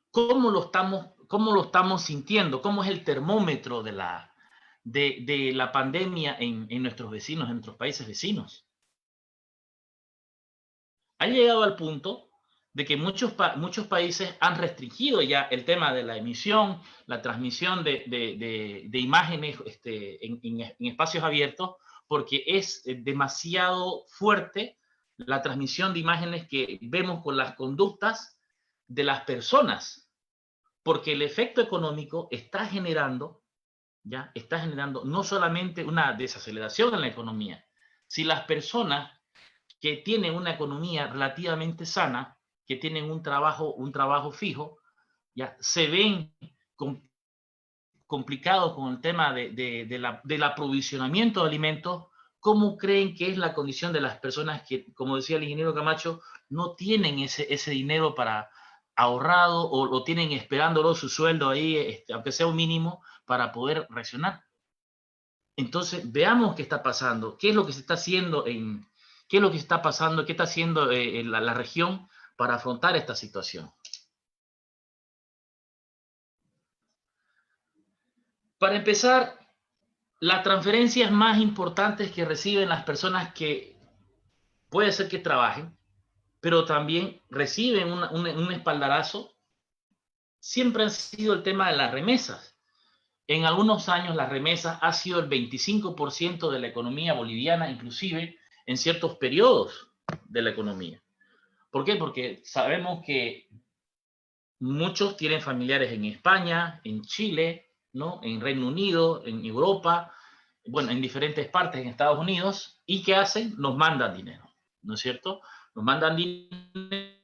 Speaker 5: ¿Cómo lo estamos sintiendo? ¿Cómo es el termómetro de la pandemia en nuestros vecinos, en nuestros países vecinos? Ha llegado al punto de que muchos países han restringido ya el tema de la emisión, la transmisión de imágenes en espacios abiertos, porque es demasiado fuerte la transmisión de imágenes que vemos con las conductas de las personas, porque el efecto económico está generando no solamente una desaceleración en la economía, si las personas que tienen una economía relativamente sana, que tienen un trabajo fijo, ya se ven con complicado con el tema del aprovisionamiento de alimentos, ¿cómo creen que es la condición de las personas que, como decía el ingeniero Camacho, no tienen ese dinero para ahorrado o lo tienen esperándolo su sueldo ahí, aunque sea un mínimo, para poder reaccionar? Entonces, veamos qué está pasando, qué es lo que se está haciendo qué es lo que está pasando, qué está haciendo la región para afrontar esta situación. Para empezar, las transferencias más importantes que reciben las personas que puede ser que trabajen, pero también reciben un espaldarazo, siempre han sido el tema de las remesas. En algunos años las remesas ha sido el 25% de la economía boliviana, inclusive en ciertos periodos de la economía. ¿Por qué? Porque sabemos que muchos tienen familiares en España, en Chile, ¿no? En Reino Unido, en Europa, bueno, en diferentes partes en Estados Unidos, ¿y qué hacen? Nos mandan dinero, ¿no es cierto? Nos mandan dinero.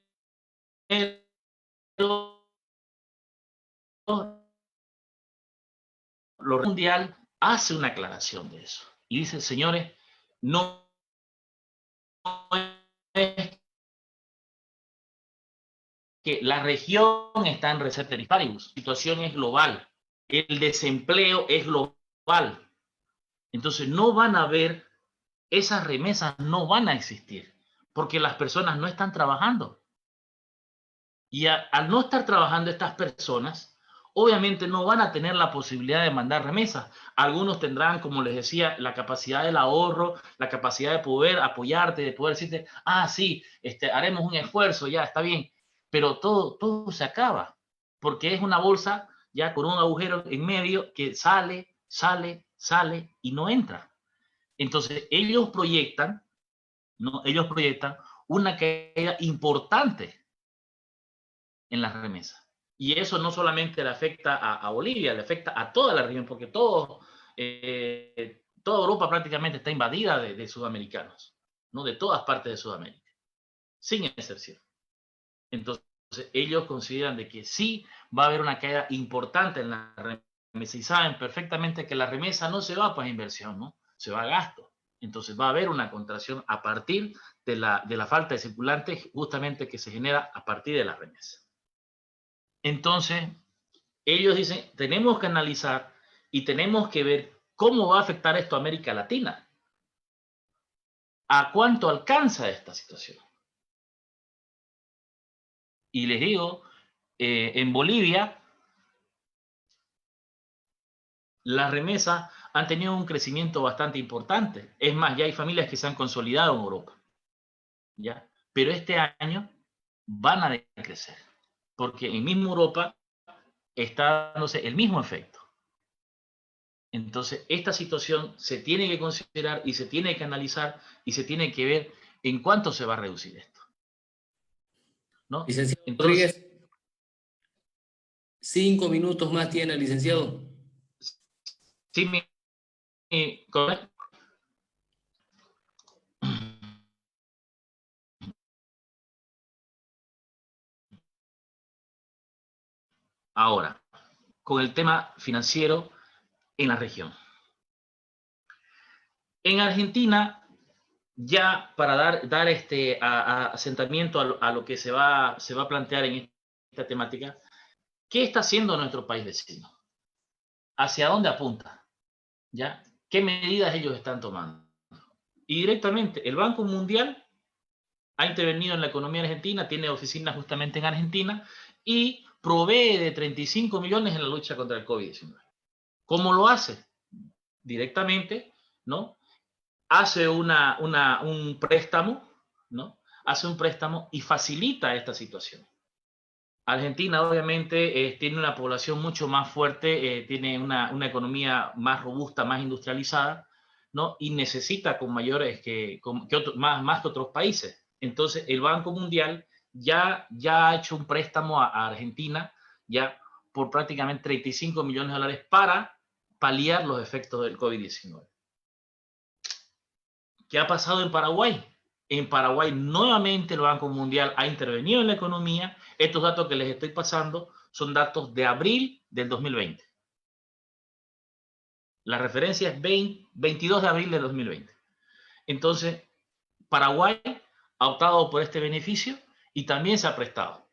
Speaker 5: Lo mundial hace una aclaración de eso y dice, señores, no es que la región está en Ceteris Paribus, la situación es global, el desempleo es global, entonces no van a haber, esas remesas no van a existir, porque las personas no están trabajando. Y al no estar trabajando estas personas, obviamente no van a tener la posibilidad de mandar remesas. Algunos tendrán, como les decía, la capacidad del ahorro, la capacidad de poder apoyarte, de poder decirte, ah, sí, haremos un esfuerzo, ya, está bien. Pero todo se acaba, porque es una bolsa ya con un agujero en medio que sale y no entra. Entonces, ellos proyectan, ¿no? Ellos proyectan una caída importante en las remesas. Y eso no solamente le afecta a Bolivia, le afecta a toda la región, porque toda Europa prácticamente está invadida de sudamericanos, ¿no? De todas partes de Sudamérica, sin excepción. Entonces, ellos consideran de que sí va a haber una caída importante en la remesa y saben perfectamente que la remesa no se va para inversión, ¿no? Se va a gasto. Entonces va a haber una contracción a partir de la falta de circulante justamente que se genera a partir de la remesa. Entonces, ellos dicen, tenemos que analizar y tenemos que ver cómo va a afectar esto a América Latina. ¿A cuánto alcanza esta situación? Y les digo, en Bolivia, las remesas han tenido un crecimiento bastante importante. Es más, ya hay familias que se han consolidado en Europa, ¿ya? Pero este año van a decrecer, porque en mismo Europa está dándose el mismo efecto. Entonces, esta situación se tiene que considerar y se tiene que analizar y se tiene que ver en cuánto se va a reducir esto, ¿no?
Speaker 1: Licenciado
Speaker 5: Entonces,
Speaker 1: Rodríguez, 5 minutos más tiene el licenciado.
Speaker 5: sí, correcto. Ahora, con el tema financiero en la región. En Argentina, ya para dar asentamiento a lo que se va a plantear en esta temática, ¿qué está haciendo nuestro país vecino? ¿Hacia dónde apunta? ¿Ya? ¿Qué medidas ellos están tomando? Y directamente, el Banco Mundial ha intervenido en la economía argentina, tiene oficinas justamente en Argentina y provee de 35 millones en la lucha contra el COVID-19. ¿Cómo lo hace? Directamente, ¿no? Hace un préstamo, ¿no? Hace un préstamo y facilita esta situación. Argentina obviamente tiene una población mucho más fuerte, tiene una economía más robusta, más industrializada, ¿no? Y necesita con mayores más que otros países. Entonces el Banco Mundial ya ha hecho un préstamo a Argentina ya por prácticamente 35 millones de dólares para paliar los efectos del COVID-19. ¿Qué ha pasado en Paraguay? En Paraguay nuevamente el Banco Mundial ha intervenido en la economía. Estos datos que les estoy pasando son datos de abril del 2020. La referencia es 22 de abril de 2020. Entonces, Paraguay ha optado por este beneficio y también se ha prestado.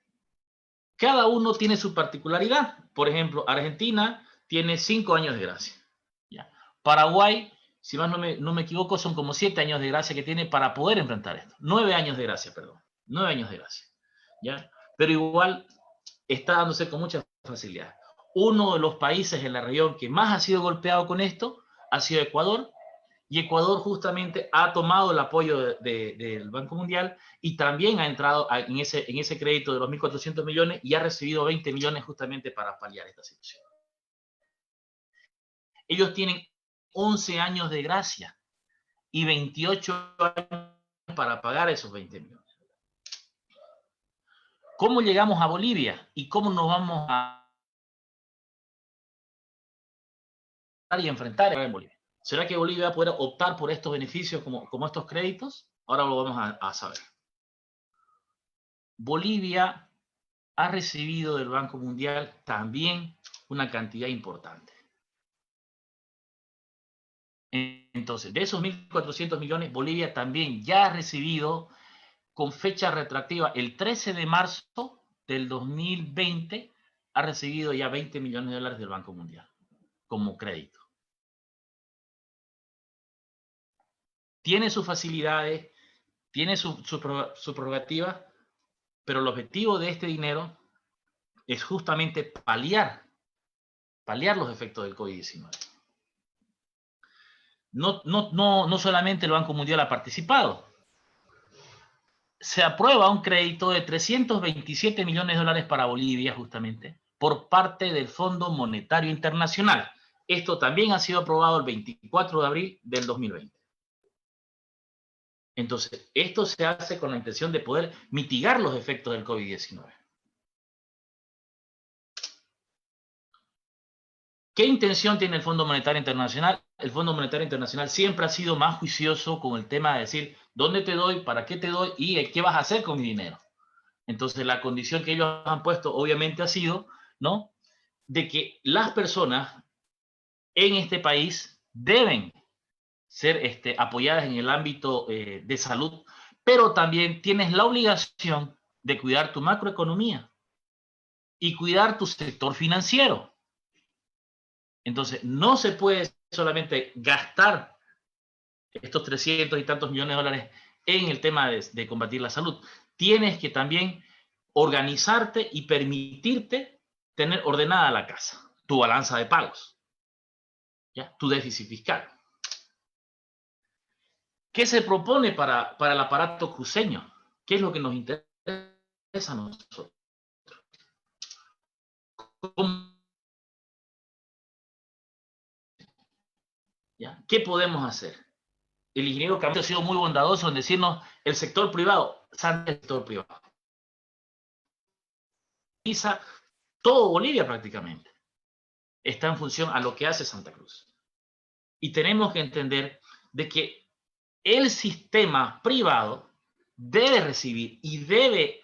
Speaker 5: Cada uno tiene su particularidad. Por ejemplo, Argentina tiene 5 años de gracia. ¿Ya? Paraguay, si más no me equivoco, son como 7 años de gracia que tiene para poder enfrentar esto. 9 años de gracia, perdón. 9 años de gracia. ¿Ya? Pero igual está dándose con mucha facilidad. Uno de los países en la región que más ha sido golpeado con esto ha sido Ecuador, y Ecuador justamente ha tomado el apoyo del Banco Mundial y también ha entrado en ese crédito de los 1.400 millones y ha recibido 20 millones justamente para paliar esta situación. Ellos tienen 11 años de gracia y 28 años para pagar esos 20 millones. ¿Cómo llegamos a Bolivia y cómo nos vamos a enfrentar en Bolivia? ¿Será que Bolivia va a poder optar por estos beneficios como estos créditos? Ahora lo vamos a saber. Bolivia ha recibido del Banco Mundial también una cantidad importante. Entonces, de esos 1.400 millones, Bolivia también ya ha recibido con fecha retroactiva el 13 de marzo del 2020, ha recibido ya 20 millones de dólares del Banco Mundial como crédito. Tiene sus facilidades, tiene su prerrogativa, pero el objetivo de este dinero es justamente paliar los efectos del COVID-19. No solamente el Banco Mundial ha participado. Se aprueba un crédito de 327 millones de dólares para Bolivia, justamente, por parte del Fondo Monetario Internacional. Esto también ha sido aprobado el 24 de abril del 2020. Entonces, esto se hace con la intención de poder mitigar los efectos del COVID-19. ¿Qué intención tiene el Fondo Monetario Internacional? El Fondo Monetario Internacional siempre ha sido más juicioso con el tema de decir, ¿dónde te doy? ¿Para qué te doy? ¿Y qué vas a hacer con mi dinero? Entonces, la condición que ellos han puesto, obviamente, ha sido, ¿no?, de que las personas en este país deben ser apoyadas en el ámbito de salud, pero también tienes la obligación de cuidar tu macroeconomía y cuidar tu sector financiero. Entonces, no se puede solamente gastar estos 300 y tantos millones de dólares en el tema de combatir la salud. Tienes que también organizarte y permitirte tener ordenada la casa, tu balanza de pagos, ¿ya?, tu déficit fiscal. ¿Qué se propone para el aparato cruceño? ¿Qué es lo que nos interesa a nosotros? ¿Ya? ¿Qué podemos hacer? El ingeniero Camilo ha sido muy bondadoso en decirnos el sector privado, el sector privado. Todo Bolivia prácticamente está en función a lo que hace Santa Cruz. Y tenemos que entender de que el sistema privado debe recibir y debe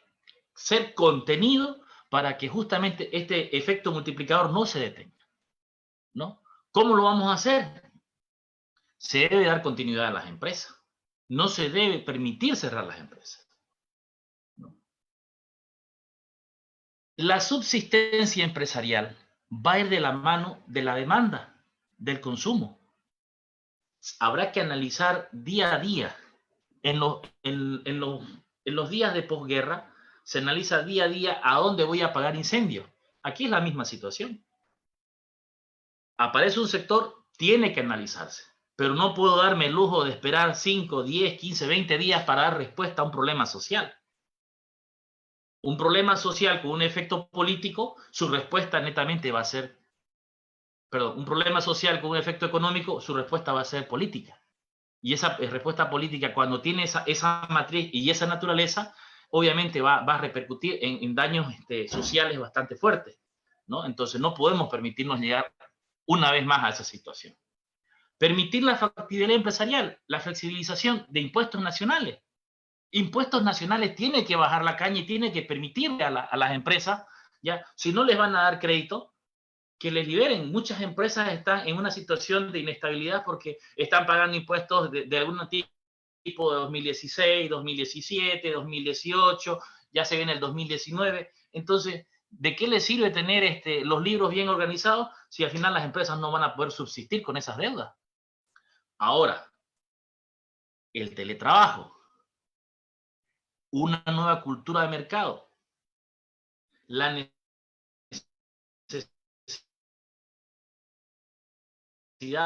Speaker 5: ser contenido para que justamente este efecto multiplicador no se detenga, ¿no? ¿Cómo lo vamos a hacer? Se debe dar continuidad a las empresas. No se debe permitir cerrar las empresas, ¿no? La subsistencia empresarial va a ir de la mano de la demanda, del consumo. Habrá que analizar día a día. En los días de posguerra se analiza día a día a dónde voy a apagar incendios. Aquí es la misma situación. Aparece un sector, tiene que analizarse, pero no puedo darme el lujo de esperar 5, 10, 15, 20 días para dar respuesta a un problema social. Un problema social con un efecto político, su respuesta netamente va a ser, un problema social con un efecto económico, su respuesta va a ser política. Y esa respuesta política, cuando tiene esa matriz y esa naturaleza, obviamente va a repercutir en daños sociales bastante fuertes, ¿no? Entonces no podemos permitirnos llegar una vez más a esa situación. Permitir la factibilidad empresarial, la flexibilización de impuestos nacionales. Impuestos nacionales tiene que bajar la caña y tiene que permitirle a las empresas, ¿ya? Si no les van a dar crédito, que les liberen. Muchas empresas están en una situación de inestabilidad porque están pagando impuestos de algún tipo de 2016, 2017, 2018, ya se viene el 2019. Entonces, ¿de qué les sirve tener los libros bien organizados si al final las empresas no van a poder subsistir con esas deudas? Ahora, el teletrabajo, una nueva cultura de mercado, la necesidad de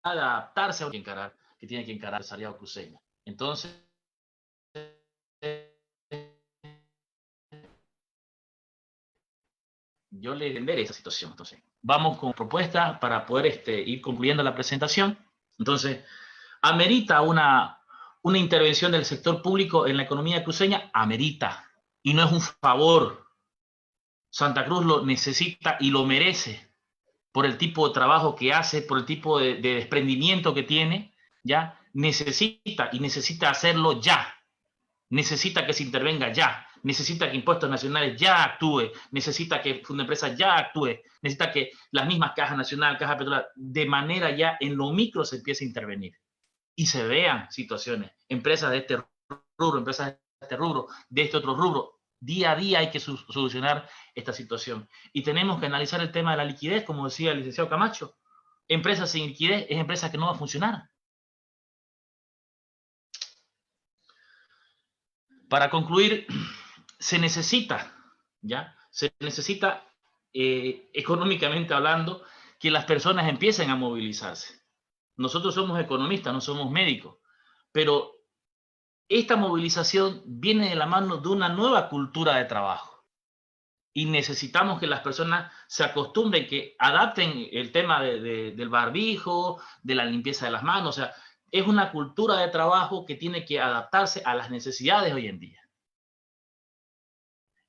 Speaker 5: adaptarse a que tiene que encarar el empresariado cruceño. Entonces, yo le entenderé esa situación. Entonces, vamos con propuestas para poder ir concluyendo la presentación. Entonces, amerita una intervención del sector público en la economía cruceña, amerita, y no es un favor. Santa Cruz lo necesita y lo merece por el tipo de trabajo que hace, por el tipo de desprendimiento que tiene, ¿ya? Necesita hacerlo ya. Necesita que se intervenga ya. Necesita que Impuestos Nacionales ya actúe. Necesita que Fundempresa ya actúe. Necesita que las mismas Cajas Nacional, Caja Petrolera, de manera ya en lo micro se empiece a intervenir. Y se vean situaciones. Empresas de este rubro, empresas de este rubro, de este otro rubro. Día a día hay que solucionar esta situación. Y tenemos que analizar el tema de la liquidez, como decía el licenciado Camacho. Empresas sin liquidez es empresa que no va a funcionar. Para concluir, se necesita, económicamente hablando, que las personas empiecen a movilizarse. Nosotros somos economistas, no somos médicos, pero esta movilización viene de la mano de una nueva cultura de trabajo. Y necesitamos que las personas se acostumbren, que adapten el tema del barbijo, de la limpieza de las manos. O sea, es una cultura de trabajo que tiene que adaptarse a las necesidades hoy en día.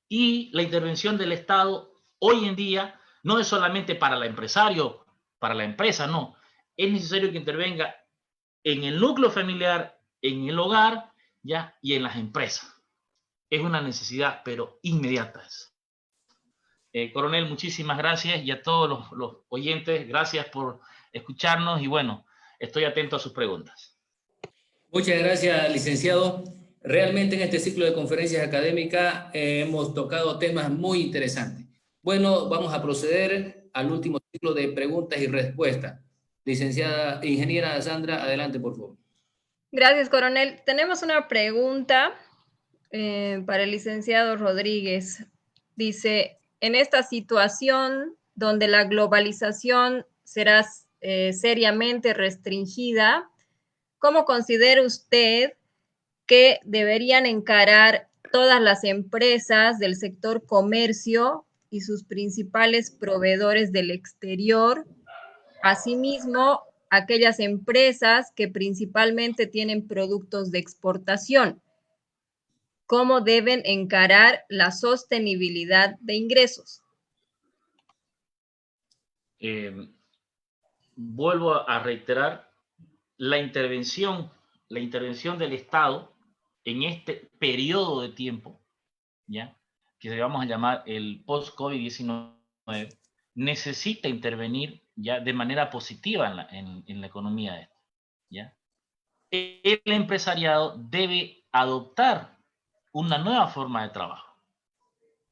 Speaker 5: Y la intervención del Estado hoy en día no es solamente para el empresario, para la empresa, no. Es necesario que intervenga en el núcleo familiar, en el hogar, ¿ya? Y en las empresas. Es una necesidad, pero inmediata. Coronel, muchísimas gracias, y a todos los oyentes, gracias por escucharnos, y bueno, estoy atento a sus preguntas.
Speaker 1: Muchas gracias, licenciado. Realmente en este ciclo de conferencias académicas hemos tocado temas muy interesantes. Bueno, vamos a proceder al último ciclo de preguntas y respuestas. Licenciada ingeniera Sandra, adelante, por favor.
Speaker 3: Gracias, coronel. Tenemos una pregunta para el licenciado Rodríguez. Dice, en esta situación donde la globalización será seriamente restringida, ¿cómo considera usted que deberían encarar todas las empresas del sector comercio y sus principales proveedores del exterior? Asimismo, aquellas empresas que principalmente tienen productos de exportación. ¿Cómo deben encarar la sostenibilidad de ingresos?
Speaker 5: Vuelvo a reiterar, la intervención del Estado en este periodo de tiempo, ¿ya?, que vamos a llamar el post-COVID-19, necesita intervenir ya de manera positiva en la economía, ¿ya? El empresariado debe adoptar una nueva forma de trabajo.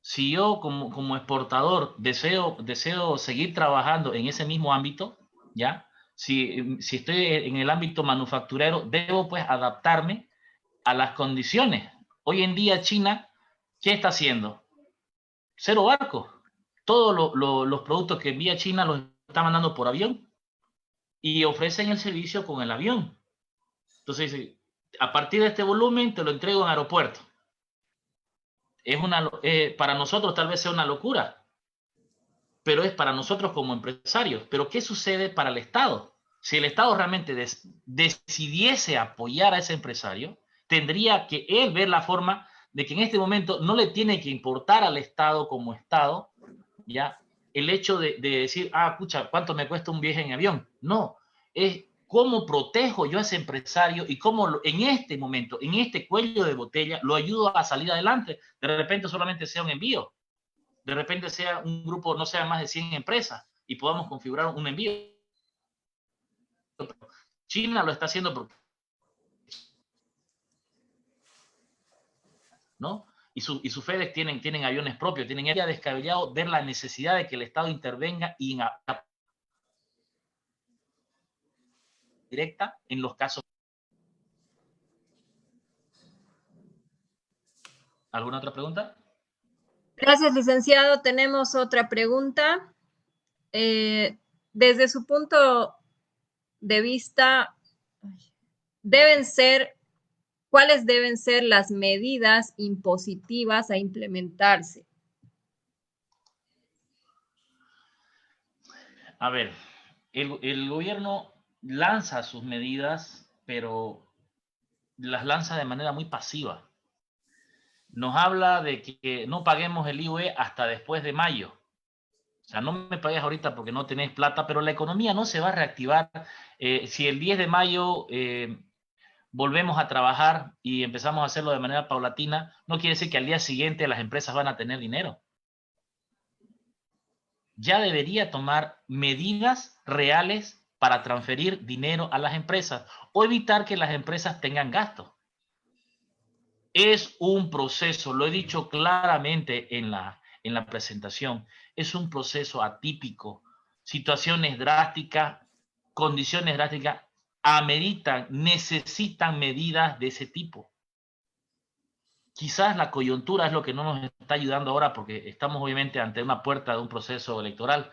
Speaker 5: Si yo como exportador deseo seguir trabajando en ese mismo ámbito, ¿ya? Si estoy en el ámbito manufacturero, debo pues adaptarme a las condiciones. Hoy en día China, ¿qué está haciendo? Cero barcos. Todos los productos que envía China los está mandando por avión y ofrecen el servicio con el avión. Entonces, a partir de este volumen te lo entrego en aeropuerto. Para nosotros tal vez sea una locura, pero es para nosotros como empresarios. Pero ¿qué sucede para el Estado? Si el Estado realmente decidiese apoyar a ese empresario, tendría que él ver la forma de que en este momento no le tiene que importar al Estado como Estado, ¿ya?, el hecho de decir, pucha, ¿cuánto me cuesta un viaje en avión? No, es cómo protejo yo a ese empresario y cómo en este momento, en este cuello de botella, lo ayudo a salir adelante. De repente solamente sea un envío, de repente sea un grupo, no sea más de 100 empresas y podamos configurar un envío. China lo está haciendo porque, ¿no? Y su FedEx tienen aviones propios, tienen ella descabellado ver la necesidad de que el Estado intervenga y en directa en los casos. ¿Alguna otra pregunta?
Speaker 3: Gracias, licenciado. Tenemos otra pregunta. Desde su punto de vista, ¿cuáles deben ser las medidas impositivas a implementarse?
Speaker 5: A ver, el gobierno lanza sus medidas, pero las lanza de manera muy pasiva. Nos habla de que no paguemos el IUE hasta después de mayo. O sea, no me pagues ahorita porque no tenés plata, pero la economía no se va a reactivar. Si el 10 de mayo volvemos a trabajar y empezamos a hacerlo de manera paulatina, no quiere decir que al día siguiente las empresas van a tener dinero. Ya debería tomar medidas reales para transferir dinero a las empresas o evitar que las empresas tengan gastos. Es un proceso, lo he dicho claramente en la presentación, es un proceso atípico. Situaciones drásticas, condiciones drásticas ameritan, necesitan medidas de ese tipo. Quizás la coyuntura es lo que no nos está ayudando ahora porque estamos obviamente ante una puerta de un proceso electoral,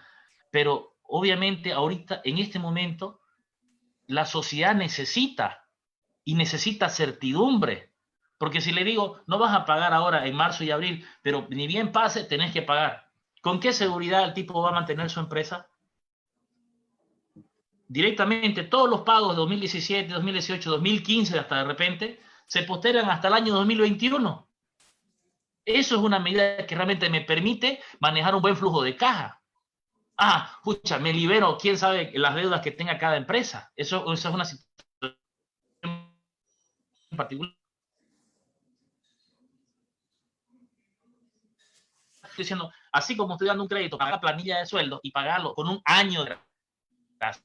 Speaker 5: pero obviamente ahorita, en este momento, la sociedad necesita certidumbre, porque si le digo, no vas a pagar ahora en marzo y abril, pero ni bien pase, tenés que pagar. ¿Con qué seguridad el tipo va a mantener su empresa? Directamente, todos los pagos de 2017, 2018, 2015, hasta de repente, se postergan hasta el año 2021. Eso es una medida que realmente me permite manejar un buen flujo de caja. Ah, escucha, me libero, quién sabe las deudas que tenga cada empresa. Eso es una situación en particular. Estoy diciendo, así como estoy dando un crédito para la planilla de sueldo y pagarlo con un año de gracia,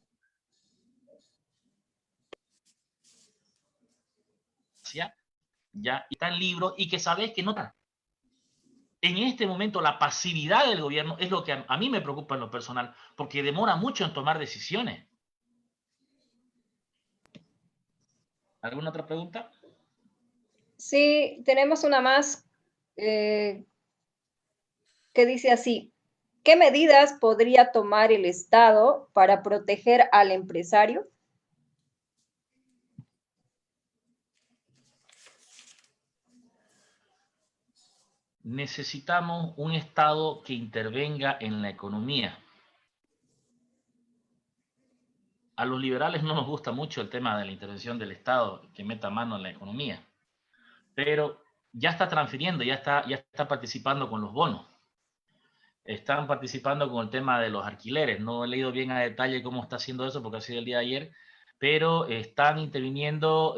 Speaker 5: ya está el libro y que sabes que no está. En este momento la pasividad del gobierno es lo que a mí me preocupa en lo personal, porque demora mucho en tomar decisiones. ¿Alguna otra pregunta?
Speaker 3: Sí, tenemos una más que dice así: ¿qué medidas podría tomar el Estado para proteger al empresario?
Speaker 5: Necesitamos un Estado que intervenga en la economía. A los liberales no nos gusta mucho el tema de la intervención del Estado, que meta mano en la economía, pero ya está transfiriendo, ya está participando con los bonos. Están participando con el tema de los alquileres. No he leído bien a detalle cómo está haciendo eso porque ha sido el día de ayer, pero están interviniendo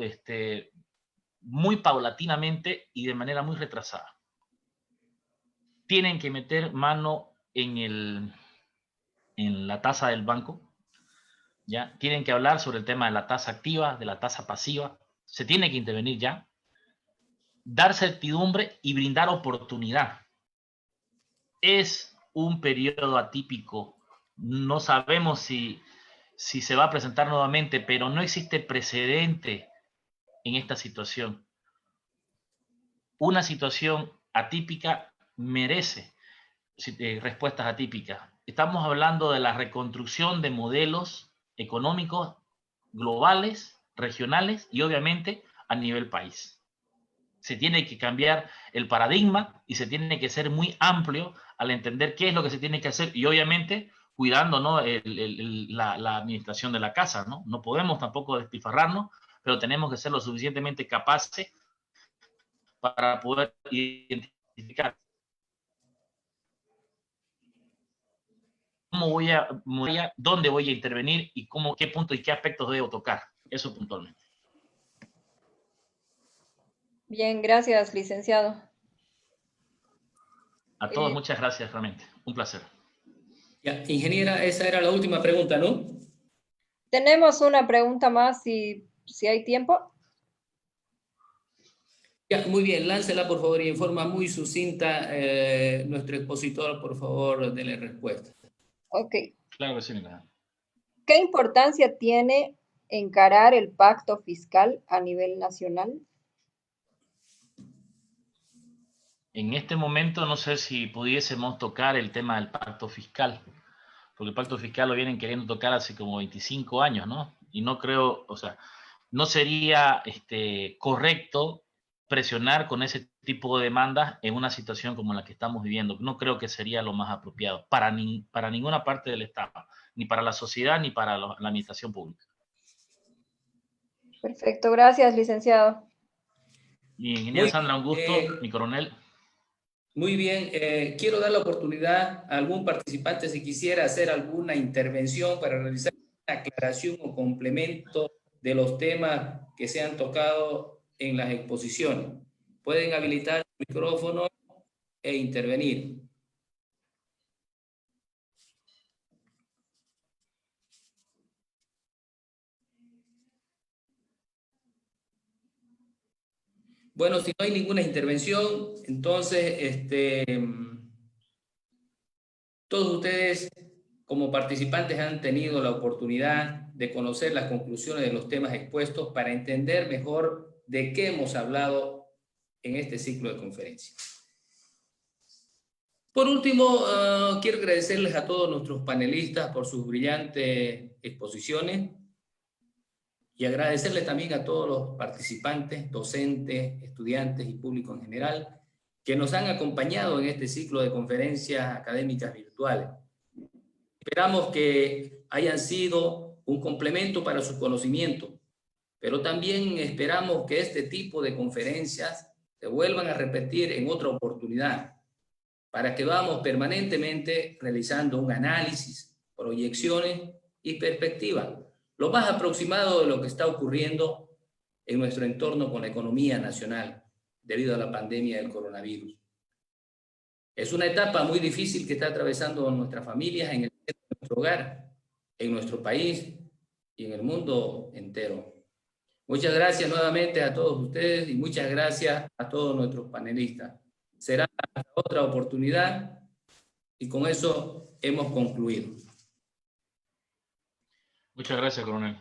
Speaker 5: muy paulatinamente y de manera muy retrasada. Tienen que meter mano en la tasa del banco, ¿ya? Tienen que hablar sobre el tema de la tasa activa, de la tasa pasiva. Se tiene que intervenir ya, dar certidumbre y brindar oportunidad. Es un periodo atípico. No sabemos si se va a presentar nuevamente, pero no existe precedente en esta situación. Una situación atípica merece respuestas atípicas. Estamos hablando de la reconstrucción de modelos económicos globales, regionales y obviamente a nivel país. Se tiene que cambiar el paradigma y se tiene que ser muy amplio al entender qué es lo que se tiene que hacer y obviamente cuidando, ¿no? la administración de la casa, ¿no? No podemos tampoco despilfarrarnos, pero tenemos que ser lo suficientemente capaces para poder identificar dónde voy a intervenir y qué puntos y qué aspectos debo tocar. Eso puntualmente.
Speaker 3: Bien, gracias, licenciado.
Speaker 5: A todos, muchas gracias, realmente. Un placer.
Speaker 1: Ya, ingeniera, esa era la última pregunta, ¿no?
Speaker 3: Tenemos una pregunta más, si hay tiempo.
Speaker 1: Ya, muy bien, láncela por favor y en forma muy sucinta. Nuestro expositor, por favor, déle respuesta.
Speaker 3: Ok.
Speaker 5: Claro que sí, Nicolás.
Speaker 3: ¿Qué importancia tiene encarar el pacto fiscal a nivel nacional?
Speaker 5: En este momento no sé si pudiésemos tocar el tema del pacto fiscal, porque el pacto fiscal lo vienen queriendo tocar hace como 25 años, ¿no? Y no creo, o sea, no sería correcto presionar con ese tipo de demandas en una situación como la que estamos viviendo. No creo que sería lo más apropiado para ninguna parte del Estado, ni para la sociedad, ni para la administración pública.
Speaker 3: Perfecto, gracias, licenciado.
Speaker 5: Mi ingeniera
Speaker 1: Muy
Speaker 5: Sandra, un gusto,
Speaker 1: bien,
Speaker 5: mi coronel.
Speaker 1: muy bien. Quiero dar la oportunidad a algún participante si quisiera hacer alguna intervención para realizar una aclaración o complemento de los temas que se han tocado en las exposiciones. Pueden habilitar el micrófono e intervenir. Bueno, si no hay ninguna intervención, entonces todos ustedes como participantes han tenido la oportunidad de conocer las conclusiones de los temas expuestos para entender mejor de qué hemos hablado en este ciclo de conferencias. Por último, quiero agradecerles a todos nuestros panelistas por sus brillantes exposiciones y agradecerles también a todos los participantes, docentes, estudiantes y público en general que nos han acompañado en este ciclo de conferencias académicas virtuales. Esperamos que hayan sido un complemento para su conocimiento, pero también esperamos que este tipo de conferencias se vuelvan a repetir en otra oportunidad, para que vamos permanentemente realizando un análisis, proyecciones y perspectivas, lo más aproximado de lo que está ocurriendo en nuestro entorno con la economía nacional debido a la pandemia del coronavirus. Es una etapa muy difícil que está atravesando nuestras familias en nuestro hogar, en nuestro país y en el mundo entero. Muchas gracias nuevamente a todos ustedes y muchas gracias a todos nuestros panelistas. Será hasta otra oportunidad y con eso hemos concluido.
Speaker 5: Muchas gracias, coronel.